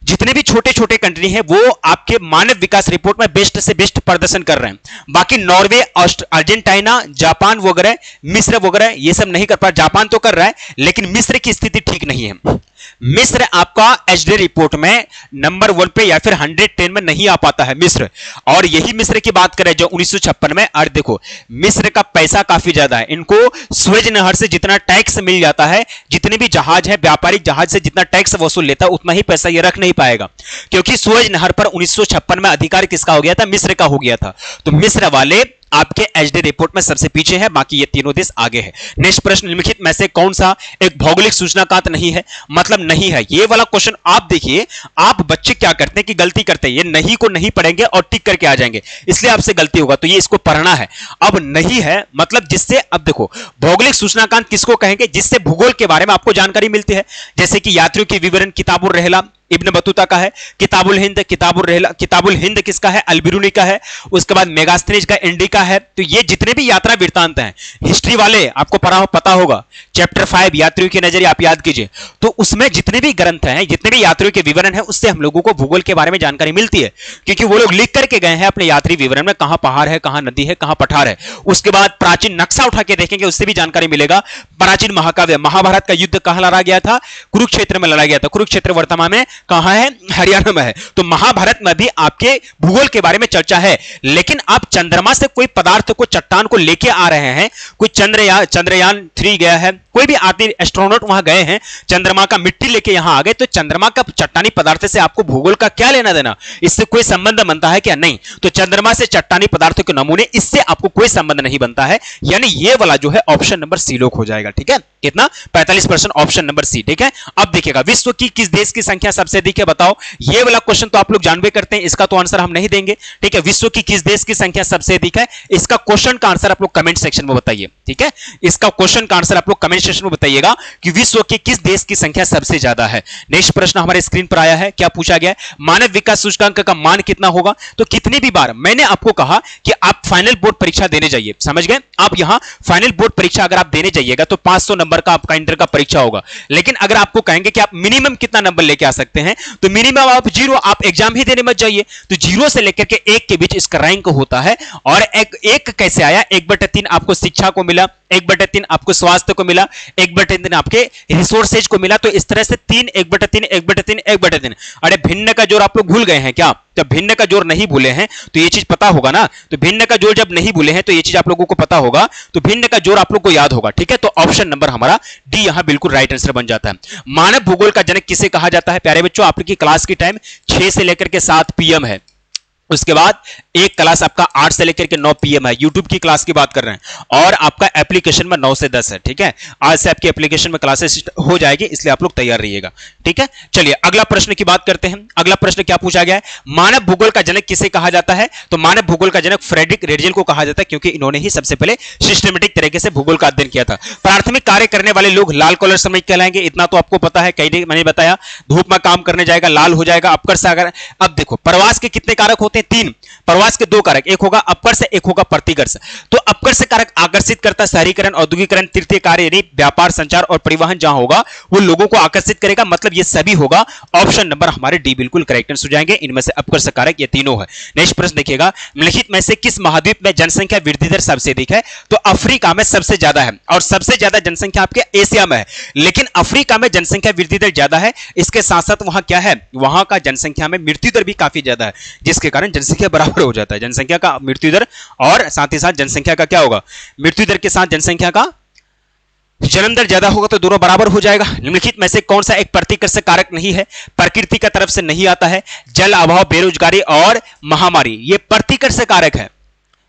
जितने भी छोटे छोटे कंट्री हैं वो आपके मानव विकास रिपोर्ट में बेस्ट से बेस्ट प्रदर्शन कर रहे हैं। बाकी नॉर्वे, अर्जेंटीना, जापान वगैरह, मिस्र वगैरह ये सब नहीं कर पा। जापान तो कर रहा है लेकिन मिस्र की स्थिति ठीक नहीं है। मिस्र आपका एचडी रिपोर्ट में नंबर 1 पे या फिर 110 में नहीं आ पाता है मिस्र। और यही मिस्र की बात करें जो 1956 में, और देखो मिस्र का पैसा काफी ज्यादा है, इनको स्वेज नहर से जितना टैक्स मिल जाता है, जितने भी जहाज है व्यापारिक जहाज से जितना टैक्स वसूल लेता है उतना ही पैसा ये रख नहीं पाएगा, क्योंकि स्वेज नहर पर 1956 में अधिकार किसका हो गया था? मिस्र का हो गया था। तो मिस्र वाले आपके एचडी रिपोर्ट में सबसे पीछे है, बाकी ये तीनों देश आगे है। नेक्स्ट प्रश्न, निम्नलिखित में से कौन सा एक भौगोलिक सूचनाकांत नहीं है? मतलब नहीं है, ये वाला क्वेश्चन आप देखिए, आप बच्चे क्या करते हैं कि गलती करते हैं, ये नहीं को नहीं पढ़ेंगे और टिक करके आ जाएंगे, इसलिए आपसे गलती होगा। तो ये इसको पढ़ना है। अब नहीं है मतलब जिससे, अब देखो भौगोलिक सूचनाकांत किसको कहेंगे? जिससे भूगोल के बारे में आपको जानकारी मिलती है, जैसे कि यात्रियों के विवरण किताबुल रहला इब्न बतूता का है, किताबुल हिंद, किताबुल हिंद किसका है? अल-बिरूनी का है। उसके बाद मेगास्थनीज का इंडिका है। तो ये जितने भी यात्रा वृत्तांत हैं, हिस्ट्री वाले आपको पता होगा, चैप्टर 5 यात्रियों के नजरिए आप याद कीजिए, तो उसमें जितने भी ग्रंथ हैं, जितने भी यात्रियों के विवरण हैं, उससे हम लोगों को भूगोल के बारे में जानकारी मिलती है, क्योंकि वो लोग लिख करके गए हैं अपने यात्री विवरण में, कहां पहाड़ है, कहां नदी है, कहां पठार है। उसके बाद प्राचीन नक्शा उठा के देखेंगे, उससे भी जानकारी मिलेगा। प्राचीन महाकाव्य महाभारत का युद्ध कहां लड़ा गया था? कुरुक्षेत्र में लड़ा गया था। कुरुक्षेत्र वर्तमान में कहां है? हरियाणा में है। तो महाभारत में भी आपके भूगोल के बारे में चर्चा है। लेकिन आप चंद्रमा से कोई पदार्थ को, चट्टान को लेके आ रहे हैं, कोई चंद्रयान 3 गया है, कोई भी आदमी एस्ट्रोनॉट वहां गए हैं, चंद्रमा का मिट्टी लेके यहां आ गए, तो चंद्रमा का चट्टानी पदार्थ से आपको भूगोल का क्या लेना देना? इससे कोई संबंध बनता है क्या? नहीं। तो चंद्रमा से चट्टानी पदार्थों के नमूने, इससे आपको कोई संबंध नहीं बनता है, यानी ये वाला जो है ऑप्शन नंबर सी लोक हो जाएगा। ठीक है, कितना? 45% ऑप्शन नंबर सी। ठीक है, अब देखिएगा विश्व की किस देश की संख्या सबसे अधिक है? बताओ। ये वाला क्वेश्चन तो आप लोग जानबे करते हैं, इसका तो आंसर हम नहीं देंगे। ठीक है, विश्व की किस देश की संख्या सबसे अधिक है? इसका क्वेश्चन का आंसर आप लोग कमेंट सेक्शन में बताइए। ठीक है, इसका क्वेश्चन का आंसर आप लोग कमेंट सेक्शन में बताइएगा कि विश्व के किस देश की संख्या सबसे ज्यादा है। नेक्स्ट प्रश्न हमारे स्क्रीन पर आया है, क्या पूछा गया है? मानव विकास सूचकांक का मान कितना होगा? तो कितनी भी बार मैंने आपको कहा कि आप फाइनल बोर्ड परीक्षा देने जाइए, समझ गए? आप यहां फाइनल बोर्ड परीक्षा अगर आप देने जाइएगा तो 500 नंबर का आपका इंटर का परीक्षा होगा। लेकिन अगर आपको कहेंगे कि आप मिनिमम कितना नंबर लेके आ सकते हैं, तो मिनिमम आप 0, आप एग्जाम ही देने मत जाइए। तो 0 से लेकर के 1 के बीच इसका रैंक होता है। और एक कैसे आया? 1/3 आपको शिक्षा को मिला, 1/3 आपको स्वास्थ्य को मिला, 1/3 आपके रिसोर्सेज को मिला। तो इस तरह से 3, 1/3, 1/3, 1/3। अरे भिन्न का जोड़ आप लोग भूल गए हैं क्या? जब भिन्न का जोड़ नहीं भूले हैं तो ये चीज पता होगा ना। तो भिन्न का जोड़ जब नहीं भूले हैं तो ये चीज आप लोगों को पता होगा, तो भिन्न का जोड़ आप लोग को याद होगा। ठीक है, तो ऑप्शन नंबर हमारा डी यहां बिल्कुल राइट आंसर बन जाता है। मानव भूगोल का जनक किसे कहा जाता है? प्यारे बच्चों, आपकी क्लास की टाइम 6 से लेकर के 7 PM है। उसके बाद एक क्लास आपका 8 से लेकर के 9 PM है, यूट्यूब की क्लास की बात कर रहे हैं। और आपका एप्लीकेशन में 9 से 10 है। ठीक है, आज से आपकी एप्लीकेशन में क्लासेस हो जाएगी, इसलिए आप लोग तैयार रहिएगा। ठीक है, चलिए अगला प्रश्न की बात करते हैं। अगला प्रश्न क्या पूछा गया है? मानव भूगोल का जनक किसे कहा जाता है? तो मानव भूगोल का जनक फ्रेडरिक रेडजेल को कहा जाता है, क्योंकि इन्होंने ही सबसे पहले सिस्टमेटिक तरीके से भूगोल का अध्ययन किया था। प्राथमिक कार्य करने वाले लोग लाल कॉलर श्रमिक कहलाएंगे, इतना तो आपको पता है, कई मैंने बताया। धूप में काम करने जाएगा लाल हो जाएगा, अपकर सागर। अब देखो प्रवास के कितने कारक होते हैं? करते हैं 3, प्रवास के 2 कारक, एक होगा अपकर्ष, एक होगा प्रतिकर्ष। तो अपकर्ष कारक आकर्षित करता, शहरीकरण, औद्योगिकरण, तृतीय कार्य यानी व्यापार, संचार और परिवहन जहां होगा वो लोगों को आकर्षित करेगा, मतलब ये सभी होगा। ऑप्शन नंबर हमारे डी बिल्कुल करेक्ट आंसर हो जाएंगे। इनमें से अपकर्ष कारक ये तीनों है। नेक्स्ट प्रश्न देखिएगा, निम्नलिखित में से किस महाद्वीप में जनसंख्या वृद्धि दर सबसे अधिक है? तो अफ्रीका में सबसे ज्यादा है और सबसे ज्यादा जनसंख्या आपके एशिया में है, लेकिन अफ्रीका में जनसंख्या वृद्धि दर ज्यादा है। इसके साथ साथ वहां क्या है, वहां का जनसंख्या में मृत्यु दर भी काफी ज्यादा है, जिसके कारण जनसंख्या बराबर हो जाता है। जनसंख्या का मृत्यु दर और साथ ही साथ जनसंख्या का क्या होगा, मृत्यु दर के साथ जनसंख्या का जन्म दर ज्यादा होगा तो दोनों बराबर हो जाएगा। निम्नलिखित में से कौन सा एक प्रतिकर्षक कारक नहीं है? प्रकृति का तरफ से नहीं आता है, जल अभाव, बेरोजगारी और महामारी, ये प्रतिकर्षक कारक है,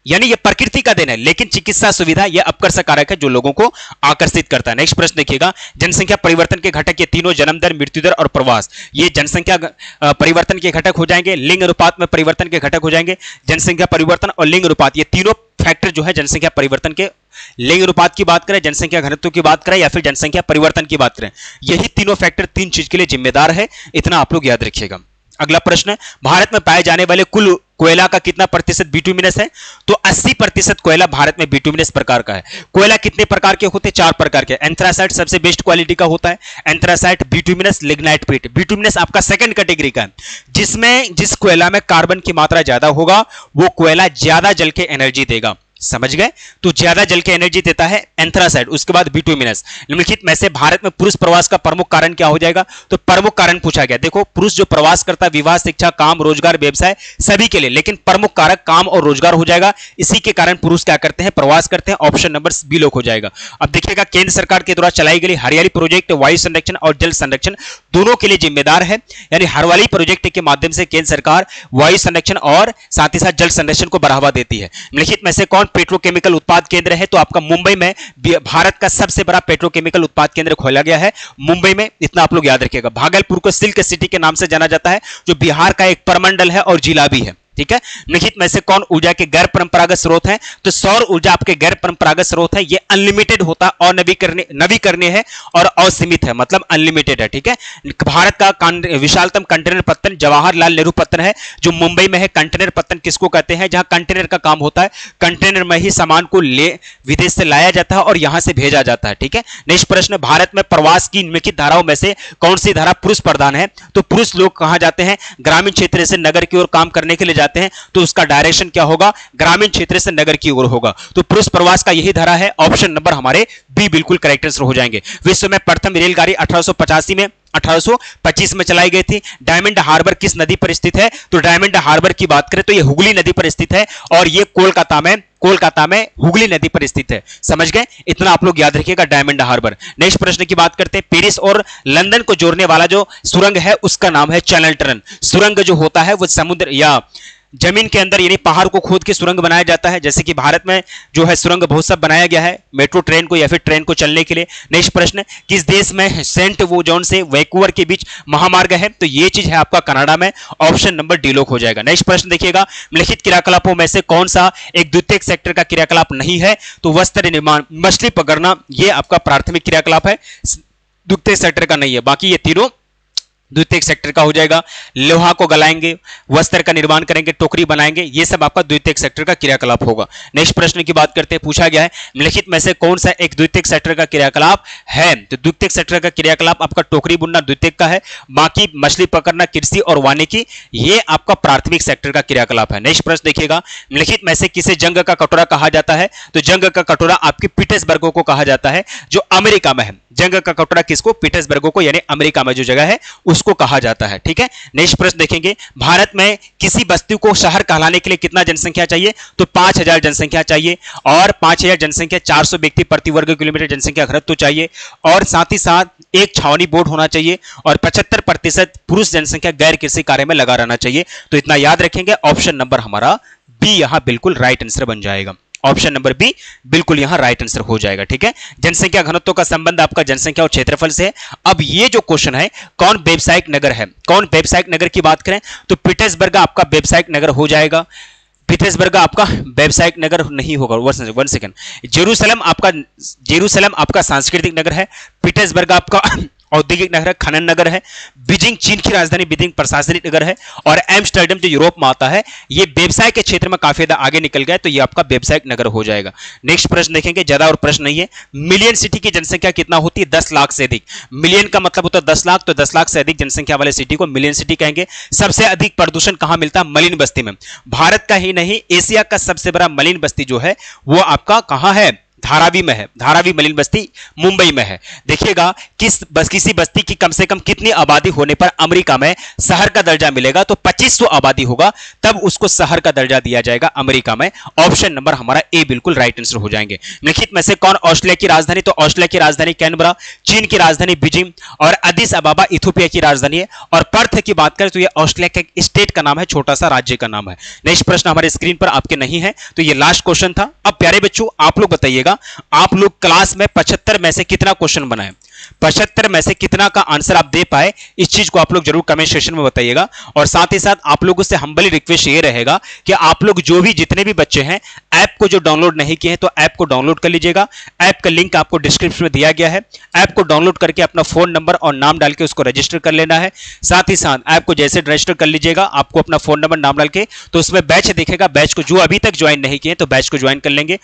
यानी ये प्रकृति का देन है, लेकिन चिकित्सा सुविधा यह अपकर्षक कारक है जो लोगों को आकर्षित करता है। नेक्स्ट प्रश्न देखिएगा, जनसंख्या परिवर्तन के घटक ये तीनों जन्म दर, मृत्यु दर और प्रवास, ये जनसंख्या परिवर्तन के घटक हो जाएंगे। लिंग अनुपात में परिवर्तन के घटक हो जाएंगे। जनसंख्या परिवर्तन और लिंग अनुपात, ये तीनों फैक्टर जो है जनसंख्या परिवर्तन के, लिंग अनुपात की बात करें, जनसंख्या घनत्व की बात करें या फिर जनसंख्या परिवर्तन की बात करें, यही तीनों फैक्टर तीन चीज के लिए जिम्मेदार है, इतना आप लोग याद रखिएगा। अगला प्रश्न है, भारत में पाए जाने वाले कुल कोयला का कितना प्रतिशत बिटुमिनस है? तो 80% कोयला भारत में बिटुमिनस प्रकार का है। कोयला कितने प्रकार के होते हैं? 4 प्रकार के। एंथ्रासाइट सबसे बेस्ट क्वालिटी का होता है, एंथ्रासाइट, बिटुमिनस, लिग्नाइट पीट। बिटुमिनस आपका सेकंड कैटेगरी का है, जिसमें जिस कोयला में कार्बन की मात्रा ज्यादा होगा वो कोयला ज्यादा जल के एनर्जी देगा, समझ गए? तो ज्यादा जल के एनर्जी देता है एंथ्रासाइड, उसके बाद बिटुमिनस। निम्नलिखित में से भारत में पुरुष प्रवास का प्रमुख कारण क्या हो जाएगा? तो प्रमुख कारण पूछा गया। देखो, पुरुष जो प्रवास करता है विवाह, शिक्षा, काम, रोजगार, व्यवसाय सभी के लिए, लेकिन प्रमुख कारक काम और रोजगार हो जाएगा। इसी के कारण पुरुष क्या करते हैं? प्रवास करते हैं। ऑप्शन नंबर बी लोग हो जाएगा। अब देखिएगा, केंद्र सरकार के द्वारा चलाई गई हरियाली प्रोजेक्ट वायु संरक्षण और जल संरक्षण दोनों के लिए जिम्मेदार है, यानी हरियाली प्रोजेक्ट के माध्यम से केंद्र सरकार वायु संरक्षण और साथ ही साथ जल संरक्षण को बढ़ावा देती है। निम्नलिखित में से कौन पेट्रोकेमिकल उत्पाद केंद्र है? तो आपका मुंबई में भारत का सबसे बड़ा पेट्रोकेमिकल उत्पाद केंद्र खोला गया है, मुंबई में, इतना आप लोग याद रखिएगा। भागलपुर को सिल्क सिटी के नाम से जाना जाता है, जो बिहार का एक प्रमंडल है और जिला भी है, ठीक है। निम्नलिखित में से कौन ऊर्जा के गैर परंपरागत स्रोत हैं? तो सौर ऊर्जा आपके गैर परंपरागत स्रोत है, ये अनलिमिटेड होता है और नवीकरणीय है और असीमित है, मतलब अनलिमिटेड है, ठीक है। भारत का विशालतम कंटेनर पत्तन जवाहरलाल नेहरू पत्तन है, जो मुंबई में है। कंटेनर पत्तन किसको कहते हैं? जहां कंटेनर का काम होता है, कंटेनर में ही सामान को विदेश से लाया जाता है और यहां से भेजा जाता है, ठीक है। नेक्स्ट प्रश्न, भारत में प्रवास की निम्नलिखित धाराओं में से कौन सी धारा पुरुष प्रधान है? तो पुरुष लोग कहां जाते हैं? ग्रामीण क्षेत्र से नगर की ओर काम करने के लिए जाते हैं, तो उसका डायरेक्शन क्या होगा? ग्रामीण क्षेत्र से नगर की ओर होगा। तो पुरुष प्रवास का यही धारा है। ऑप्शन नंबर हमारे बी बिल्कुल करेक्ट आंसर हो जाएंगे। विश्व में प्रथम रेलगाड़ी 1825 में चलाई गई थी। डायमंड हार्बर किस नदी पर स्थित है? तो डायमंड हार्बर की बात करें तो यह हुगली नदी पर स्थित है और यह कोलकाता में हुगली नदी पर स्थित है, समझ गए? इतना आप लोग याद रखिएगा, डायमंड हार्बर। नेक्स्ट प्रश्न की बात करते हैं, पेरिस और लंदन को जोड़ने वाला जो सुरंग है उसका नाम है चैनल टनल। सुरंग जो होता है वो समुद्र या जमीन के अंदर यानी पहाड़ को खोद के सुरंग बनाया जाता है, जैसे कि भारत में जो है सुरंग बहुत सब बनाया गया है मेट्रो ट्रेन को या फिर ट्रेन को चलने के लिए। नेक्स्ट प्रश्न, किस देश में सेंट वो जॉन से वैंकूवर के बीच महामार्ग है? तो ये चीज है आपका कनाडा में। ऑप्शन नंबर डी लोग हो जाएगा। नेक्स्ट प्रश्न देखिएगा, निम्नलिखित क्रियाकलापों में से कौन सा एक द्वितीयक सेक्टर का क्रियाकलाप नहीं है? तो वस्त्र निर्माण, मछली पकड़ना, ये आपका प्राथमिक क्रियाकलाप है, द्वितीयक सेक्टर का नहीं है। बाकी ये तीनों द्वितीयक सेक्टर का हो जाएगा। लोहा को गलाएंगे, वस्त्र का निर्माण करेंगे, टोकरी बनाएंगे, ये सब आपका द्वितीयक सेक्टर का क्रियाकलाप होगा। नेक्स्ट प्रश्न की बात करते हैं, पूछा गया है निम्नलिखित में से कौन सा एक द्वितीयक सेक्टर का क्रियाकलाप है? तो द्वितीयक सेक्टर का क्रियाकलाप आपका टोकरी बुनना द्वितीयक का है, बाकी मछली पकड़ना, कृषि और वानिकी ये आपका प्राथमिक सेक्टर का क्रियाकलाप है। नेक्स्ट प्रश्न देखिएगा, निम्नलिखित में से किसे जंग का कटोरा कहा जाता है? तो जंग का कटोरा आपके पीटर्सबर्ग को कहा जाता है, जो अमेरिका में है। जंग का कटोरा किसको? पीटर्सबर्ग को, यानी अमेरिका में जो जगह है उसको कहा जाता है, ठीक है। नेक्स्ट प्रश्न देखेंगे, भारत में किसी बस्ती को शहर कहलाने के लिए कितना जनसंख्या चाहिए? तो 5000 जनसंख्या चाहिए, और 5000 जनसंख्या 400 व्यक्ति प्रति वर्ग किलोमीटर जनसंख्या घनत्व चाहिए, और साथ ही साथ एक छावनी बोर्ड होना चाहिए, और 75% पुरुष जनसंख्या गैर कृषि कार्य में लगा रहना चाहिए। तो इतना याद रखेंगे। ऑप्शन नंबर हमारा बी यहां बिल्कुल राइट आंसर बन जाएगा। ऑप्शन नंबर बी बिल्कुल यहां राइट आंसर हो जाएगा, ठीक है। जनसंख्या घनत्व का संबंध आपका जनसंख्या और क्षेत्रफल से है। अब ये जो क्वेश्चन है, कौन व्यावसायिक नगर है? कौन व्यावसायिक नगर की बात करें तो पीटर्सबर्ग आपका व्यावसायिक नगर हो जाएगा। पीटर्सबर्ग आपका व्यावसायिक नगर नहीं होगा, वन सेकंड। जेरूसलम आपका सांस्कृतिक नगर है। पीटर्सबर्ग आपका औद्योगिक नगर है, खनन नगर है। बीजिंग चीन की राजधानी, बीजिंग प्रशासनिक नगर है। और एम्स्टर्डम जो यूरोप में आता है, ये व्यवसाय के क्षेत्र में काफी ज्यादा आगे निकल गया, तो ये आपका व्यवसायिक नगर हो जाएगा। नेक्स्ट प्रश्न देखेंगे, ज्यादा और प्रश्न नहीं है। मिलियन सिटी की जनसंख्या कितना होती है? 10 लाख से अधिक। मिलियन का मतलब होता है 10 लाख, तो 10 लाख से अधिक जनसंख्या वाले सिटी को मिलियन सिटी कहेंगे। सबसे अधिक प्रदूषण कहां मिलता है? मलिन बस्ती में। भारत का ही नहीं, एशिया का सबसे बड़ा मलिन बस्ती जो है वो आपका कहां है? धारावी में है। धारावी मलिन बस्ती मुंबई में है। देखिएगा किसी बस्ती की कम से कम कितनी आबादी होने पर अमेरिका में शहर का दर्जा मिलेगा? तो 2500 आबादी होगा तब उसको शहर का दर्जा दिया जाएगा अमेरिका में। ऑप्शन नंबर हमारा ए बिल्कुल राइट आंसर हो जाएंगे। निम्नलिखित में से कौन ऑस्ट्रेलिया की राजधानी? तो ऑस्ट्रेलिया की राजधानी कैनबरा, चीन की राजधानी बीजिंग और अदिस अबाबा इथियोपिया की राजधानी है। और पर्थ की बात करें तो यह ऑस्ट्रेलिया के स्टेट का नाम है, छोटा सा राज्य का नाम है। नेक्स्ट प्रश्न हमारे स्क्रीन पर आपके नहीं है, तो यह लास्ट क्वेश्चन था। अब प्यारे बच्चों आप लोग बताइएगा, आप लोग क्लास में 75 में से कितना क्वेश्चन बनाए? 75 में से कितना का आंसर आप दे पाए? इस चीज को आप लोग जरूर कमेंट सेक्शन में बताइएगा। और साथ ही साथ आप लोगों से हम्बली रिक्वेस्ट ये रहेगा कि आप लोग जो भी जितने भी बच्चे हैं ऐप को जो डाउनलोड नहीं किए हैं तो ऐप को डाउनलोड कर लीजिएगा। ऐप का लिंक आपको डिस्क्रिप्शन में दिया गया है। ऐप को डाउनलोड करके अपना फोन नंबर और नाम डाल के उसको रजिस्टर कर लेना है। साथ ही साथ ऐप को जैसे रजिस्टर कर लीजिएगा, आपको अपना फोन नंबर नाम डाल के, तो उसमें बैच दिखेगा। बैच को जो अभी तक ज्वाइन नहीं किए तो बैच को ज्वाइन कर लेंगे।